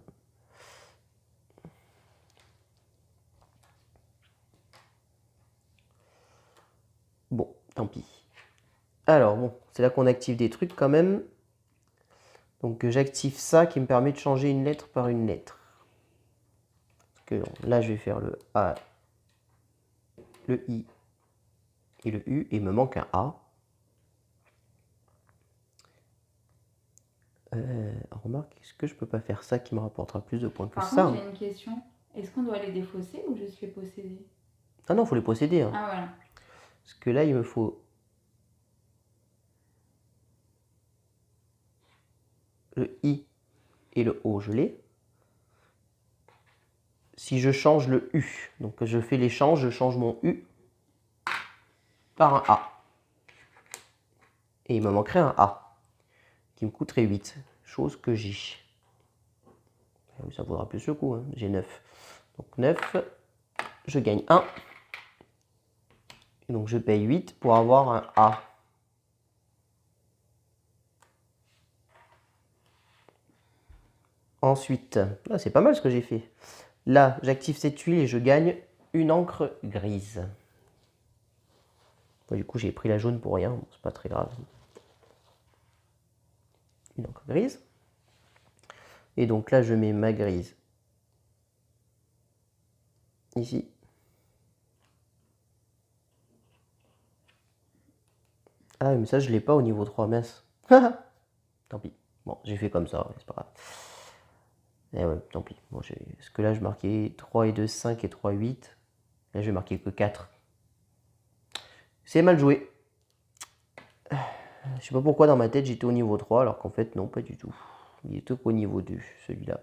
Bon, tant pis. Alors, bon, c'est là qu'on active des trucs quand même. Donc, j'active ça qui me permet de changer une lettre par une lettre. Parce que là, je vais faire le A, le I et le U. Et il me manque un A. Remarque, est-ce que je peux pas faire ça qui me rapportera plus de points que Par ça, contre, j'ai une question. Est-ce qu'on doit les défausser ou juste les posséder? Ah non, il faut les posséder. Hein. Ah voilà. Parce que là, il me faut le I et le O, je l'ai. Si je change le U, donc je fais l'échange, je change mon U par un A. Et il me manquerait un A, qui me coûterait 8, chose que j'ai. Ça vaudra plus le coup, hein. J'ai 9. Donc 9, je gagne 1. Et donc je paye 8 pour avoir un A. Ensuite, là c'est pas mal ce que j'ai fait. Là, j'active cette tuile et je gagne une encre grise. Bon, du coup, j'ai pris la jaune pour rien, bon, c'est pas très grave. Une encre grise. Et donc là, je mets ma grise ici. Ah, mais ça, je l'ai pas au niveau 3, mince. Tant pis. Bon, j'ai fait comme ça, c'est pas grave. Eh ouais, tant pis. Bon, parce que là, je marquais 3 et 2, 5 et 3, 8. Là, je vais marquer que 4. C'est mal joué. Je sais pas pourquoi dans ma tête j'étais au niveau 3, alors qu'en fait, non, pas du tout. Il était au niveau 2, celui-là.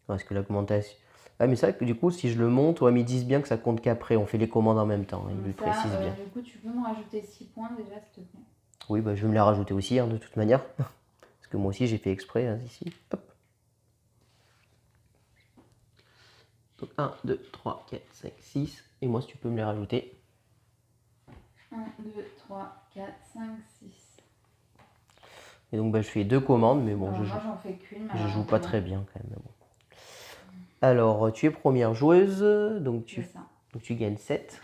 Parce que l'augmentation. Ah, mais c'est vrai que du coup, si je le monte, ouais, mais ils disent bien que ça compte qu'après. On fait les commandes en même temps. Ils le précisent bien. Du coup, tu peux me rajouter 6 points déjà, s'il te plaît. Oui, bah, je vais me les rajouter aussi, hein, de toute manière. Parce que moi aussi, j'ai fait exprès, hein, ici. Hop. Donc 1, 2, 3, 4, 5, 6. Et moi, si tu peux me les rajouter. 1, 2, 3, 4, 5, 6. Et donc, bah, je fais 2 commandes, mais bon, moi, j'en fais qu'une. je joue pas très bien quand même. Bon. Alors, tu es première joueuse, donc tu gagnes 7.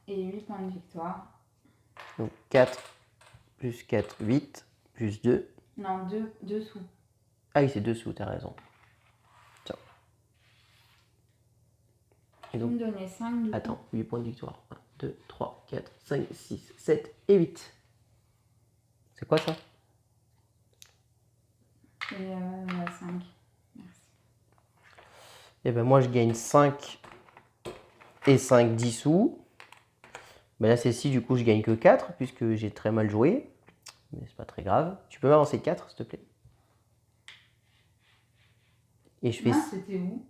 Et 8 points de victoire. Donc 4 plus 4, 8, plus 2. Non, 2 sous. Ah oui, c'est 2 sous, t'as raison. Tiens. Et donc, tu me donnais 5 du Attends, 8 points de victoire. 1, 2, 3, 4, 5, 6, 7 et 8. C'est quoi ça? Et 5. Merci. Et ben moi je gagne 5 et 5, 10 sous. Mais là celle-ci du coup je gagne que 4 puisque j'ai très mal joué. Mais c'est pas très grave. Tu peux m'avancer 4 s'il te plaît? Et je fais... c'était où?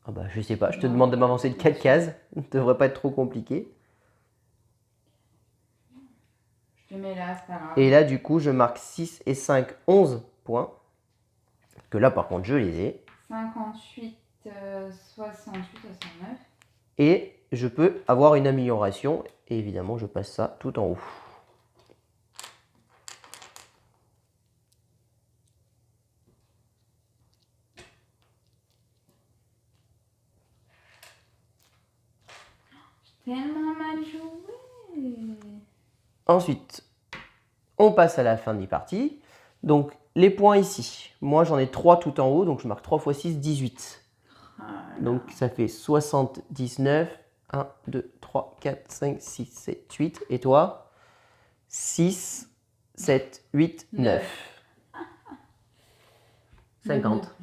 Ah bah je sais pas, je te demande de m'avancer de 4 cases. Ça ne devrait pas être trop compliqué. Je te mets là, c'est pas grave. Et là du coup je marque 6 et 5, 11 points. Que là par contre je les ai. 58, 68, 69. Et je peux avoir une amélioration. Et évidemment je passe ça tout en haut. Tellement mal joué. Ensuite, on passe à la fin des parties. Donc, les points ici. Moi, j'en ai 3 tout en haut, donc je marque 3 x 6, 18. Donc, ça fait 79. 1, 2, 3, 4, 5, 6, 7, 8. Et toi? 6, 7, 8, 9. 50.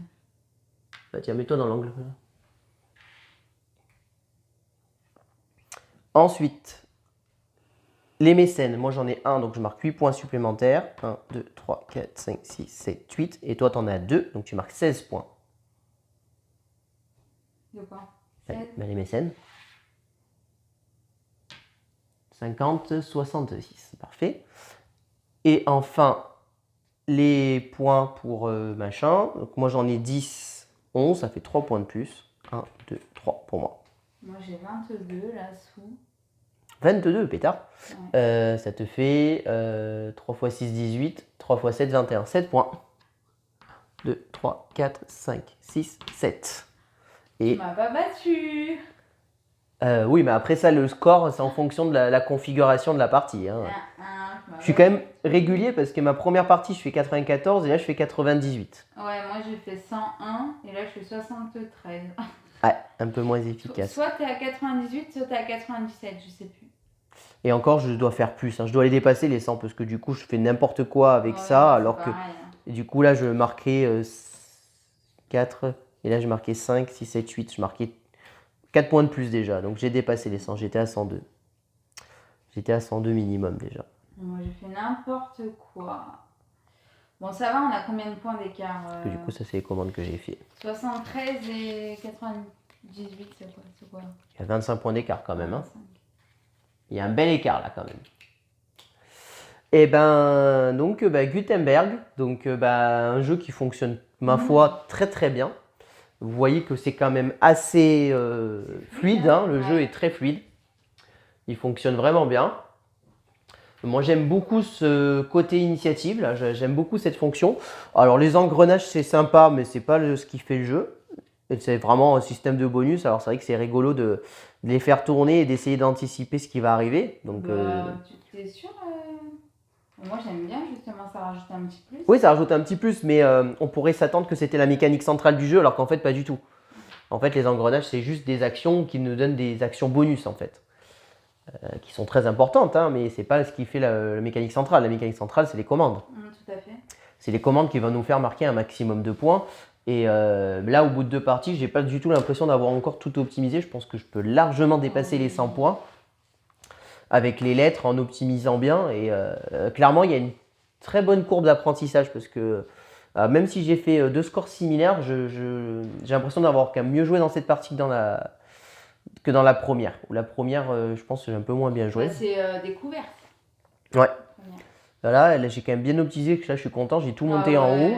Bah tiens, mets-toi dans l'angle. Ensuite, les mécènes, moi j'en ai 1, donc je marque 8 points supplémentaires. 1, 2, 3, 4, 5, 6, 7, 8. Et toi, tu en as 2, donc tu marques 16 points. De quoi? Les mécènes. 50, 66. Parfait. Et enfin, les points pour machin. Donc moi, j'en ai 10, 11. Ça fait 3 points de plus. 1, 2, 3 pour moi. Moi, j'ai 22 là sous. 22, pétard. Ça te fait 3 x 6, 18. 3 x 7, 21. 7 points. 2, 3, 4, 5, 6, 7. Et... Tu m'as pas battu. Oui, mais après ça, le score, c'est en fonction de la configuration de la partie. Hein. Je suis quand même régulier parce que ma première partie, je fais 94 et là, je fais 98. Ouais, moi, j'ai fait 101 et là, je fais 73. Ouais, un peu moins efficace. Soit tu es à 98, soit tu es à 97, je sais plus. Et encore, je dois faire plus. Hein. Je dois les dépasser les 100 parce que du coup, je fais n'importe quoi avec ça. Alors que pareil, hein. Et du coup, là, je marquais 4 et là, je marquais 5, 6, 7, 8. Je marquais 4 points de plus déjà. Donc, j'ai dépassé les 100. J'étais à 102. J'étais à 102 minimum déjà. Moi, j'ai fait n'importe quoi. Bon, ça va, on a combien de points d'écart Parce que du coup, ça, c'est les commandes que j'ai fait. 73 et 98, c'est quoi? Il y a 25 points d'écart quand même. Hein. Il y a un bel écart là quand même. Et ben, donc, Gutenberg, donc, un jeu qui fonctionne, ma foi, très très bien. Vous voyez que c'est quand même assez fluide, hein, le jeu est très fluide. Il fonctionne vraiment bien. Moi, j'aime beaucoup ce côté initiative, là. J'aime beaucoup cette fonction. Alors, les engrenages, c'est sympa, mais c'est pas ce qui fait le jeu. C'est vraiment un système de bonus. Alors, c'est vrai que c'est rigolo de les faire tourner et d'essayer d'anticiper ce qui va arriver. Donc, tu es sûr Moi, j'aime bien, justement, ça rajoute un petit plus. Oui, ça rajoute un petit plus, mais on pourrait s'attendre que c'était la mécanique centrale du jeu, alors qu'en fait, pas du tout. En fait, les engrenages, c'est juste des actions qui nous donnent des actions bonus, en fait. Qui sont très importantes, hein, mais c'est pas ce qui fait la mécanique centrale. La mécanique centrale, c'est les commandes. Tout à fait. C'est les commandes qui vont nous faire marquer un maximum de points. Et là, au bout de 2 parties, j'ai pas du tout l'impression d'avoir encore tout optimisé. Je pense que je peux largement dépasser les 100 points avec les lettres en optimisant bien. Et clairement, il y a une très bonne courbe d'apprentissage parce que même si j'ai fait 2 scores similaires, j'ai l'impression d'avoir quand même mieux joué dans cette partie que dans la première. La première, je pense que j'ai un peu moins bien joué. C'est découverte. Ouais. Là, j'ai quand même bien optimisé, que là je suis content, j'ai tout monté en haut.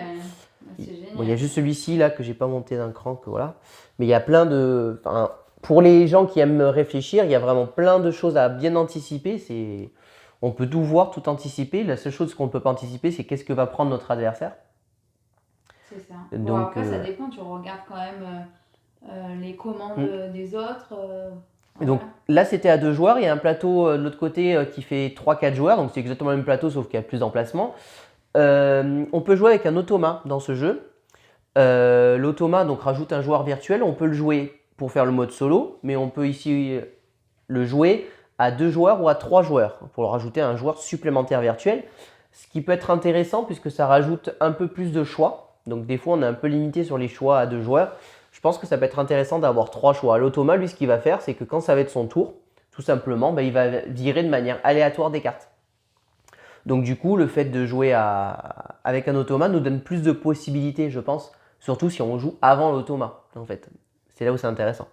Bon, il y a juste celui-ci là que j'ai pas monté d'un cran, que voilà. Mais il y a plein de. Enfin, pour les gens qui aiment réfléchir, il y a vraiment plein de choses à bien anticiper. On peut tout voir, tout anticiper. La seule chose qu'on ne peut pas anticiper, c'est qu'est-ce que va prendre notre adversaire. C'est ça. Donc, bon, après, ça dépend, tu regardes quand même les commandes des autres. Et donc là, c'était à 2 joueurs. Il y a un plateau de l'autre côté qui fait 3-4 joueurs. Donc c'est exactement le même plateau, sauf qu'il y a plus d'emplacements. On peut jouer avec un automa dans ce jeu. L'automa donc rajoute un joueur virtuel. On peut le jouer pour faire le mode solo, mais on peut ici le jouer à 2 joueurs ou à 3 joueurs pour rajouter un joueur supplémentaire virtuel. Ce qui peut être intéressant puisque ça rajoute un peu plus de choix. Donc des fois, on est un peu limité sur les choix à 2 joueurs. Je pense que ça peut être intéressant d'avoir 3 choix. L'automa, lui, ce qu'il va faire, c'est que quand ça va être son tour, tout simplement, il va virer de manière aléatoire des cartes. Donc du coup, le fait de jouer avec un automa nous donne plus de possibilités, je pense, surtout si on joue avant l'automa, en fait. C'est là où c'est intéressant.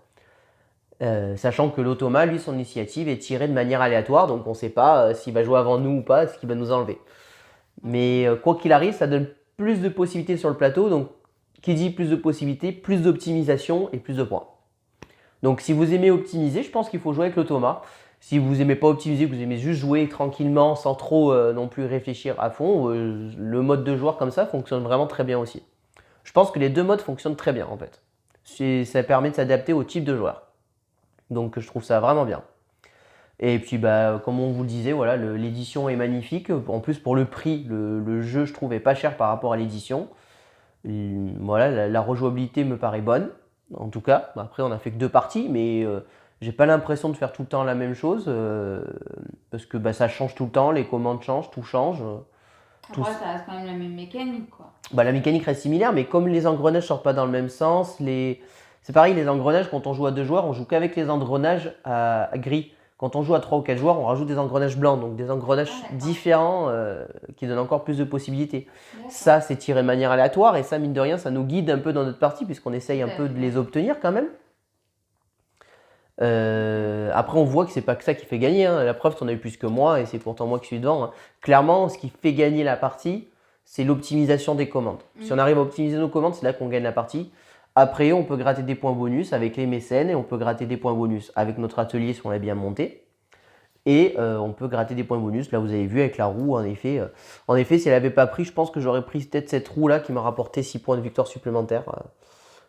Sachant que l'automa, lui, son initiative est tirée de manière aléatoire, donc on ne sait pas s'il va jouer avant nous ou pas, ce qu'il va nous enlever. Mais quoi qu'il arrive, ça donne plus de possibilités sur le plateau, donc qui dit plus de possibilités, plus d'optimisation et plus de points. Donc si vous aimez optimiser, je pense qu'il faut jouer avec l'automa. Si vous n'aimez pas optimiser, que vous aimez juste jouer tranquillement sans trop non plus réfléchir à fond, le mode de joueur comme ça fonctionne vraiment très bien aussi. Je pense que les 2 modes fonctionnent très bien en fait. Ça permet de s'adapter au type de joueur. Donc je trouve ça vraiment bien. Et puis comme on vous le disait, voilà, l'édition est magnifique. En plus pour le prix, le jeu je trouve est pas cher par rapport à l'édition. Voilà, la rejouabilité me paraît bonne. En tout cas, après on a fait que 2 parties, mais j'ai pas l'impression de faire tout le temps la même chose parce que ça change tout le temps, les commandes changent, tout change. Après, ça reste quand même la même mécanique, quoi. La mécanique reste similaire, mais comme les engrenages sortent pas dans le même sens, c'est pareil, les engrenages, quand on joue à 2 joueurs, on joue qu'avec les engrenages à gris. Quand on joue à 3 ou 4 joueurs, on rajoute des engrenages blancs, donc des engrenages différents qui donnent encore plus de possibilités. Ça, c'est tiré de manière aléatoire et ça, mine de rien, ça nous guide un peu dans notre partie puisqu'on essaye un peu de les obtenir quand même. Après, on voit que c'est pas que ça qui fait gagner, hein. La preuve, tu en as eu plus que moi et c'est pourtant moi qui suis devant, hein. Clairement, ce qui fait gagner la partie, c'est l'optimisation des commandes. Si on arrive à optimiser nos commandes, c'est là qu'on gagne la partie. Après, on peut gratter des points bonus avec les mécènes et on peut gratter des points bonus avec notre atelier si on l'a bien monté. Et on peut gratter des points bonus. Là, vous avez vu avec la roue, en effet, si elle n'avait pas pris, je pense que j'aurais pris peut-être cette roue-là qui m'a rapporté 6 points de victoire supplémentaires.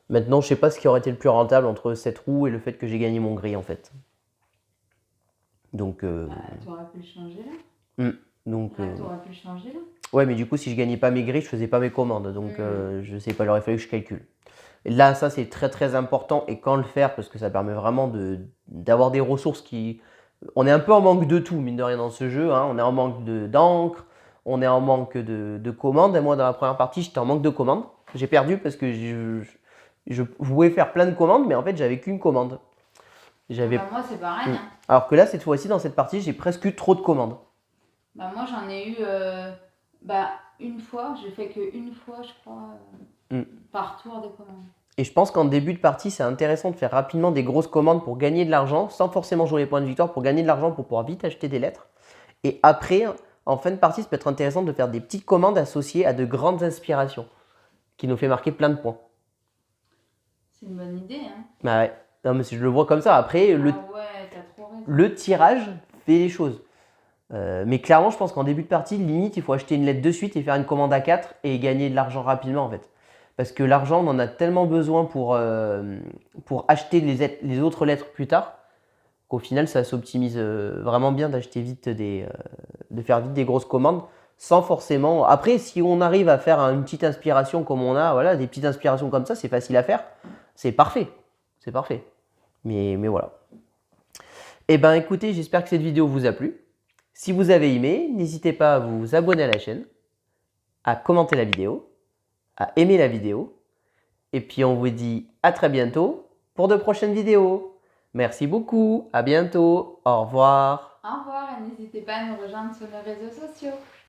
Maintenant, je ne sais pas ce qui aurait été le plus rentable entre cette roue et le fait que j'ai gagné mon gris, en fait. Donc, tu aurais pu le changer là. Donc, tu aurais pu le changer là. Ouais, mais du coup, si je gagnais pas mes grilles, je faisais pas mes commandes. Donc, je sais pas, il aurait fallu que je calcule. Et là, ça, c'est très très important. Et quand le faire, parce que ça permet vraiment d'avoir des ressources qui. On est un peu en manque de tout, mine de rien, dans ce jeu, hein. On est en manque d'encre, on est en manque de commandes. Et moi, dans la première partie, j'étais en manque de commandes. J'ai perdu parce que je pouvais faire plein de commandes, mais en fait, j'avais qu'une commande. Moi, c'est pareil. Hein. Alors que là, cette fois-ci, dans cette partie, j'ai presque eu trop de commandes. Moi, j'en ai eu une fois. J'ai fait qu'une fois, je crois, par tour de commande. Et je pense qu'en début de partie, c'est intéressant de faire rapidement des grosses commandes pour gagner de l'argent, sans forcément jouer les points de victoire, pour gagner de l'argent, pour pouvoir vite acheter des lettres. Et après, en fin de partie, ça peut être intéressant de faire des petites commandes associées à de grandes inspirations, qui nous fait marquer plein de points. C'est une bonne idée, hein. Bah ouais. Non, mais je le vois comme ça. Après, t'as trop raison. Le tirage fait les choses. Mais clairement, je pense qu'en début de partie, limite, il faut acheter une lettre de suite et faire une commande à 4 et gagner de l'argent rapidement, en fait. Parce que l'argent, on en a tellement besoin pour acheter les autres lettres plus tard, qu'au final, ça s'optimise vraiment bien d'acheter vite de faire vite des grosses commandes, sans forcément. Après, si on arrive à faire une petite inspiration comme on a, voilà, des petites inspirations comme ça, c'est facile à faire. C'est parfait. C'est parfait. Mais voilà. Eh ben, écoutez, j'espère que cette vidéo vous a plu. Si vous avez aimé, n'hésitez pas à vous abonner à la chaîne, à commenter la vidéo, à aimer la vidéo. Et puis on vous dit à très bientôt pour de prochaines vidéos. Merci beaucoup, à bientôt, au revoir. Au revoir et n'hésitez pas à nous rejoindre sur nos réseaux sociaux.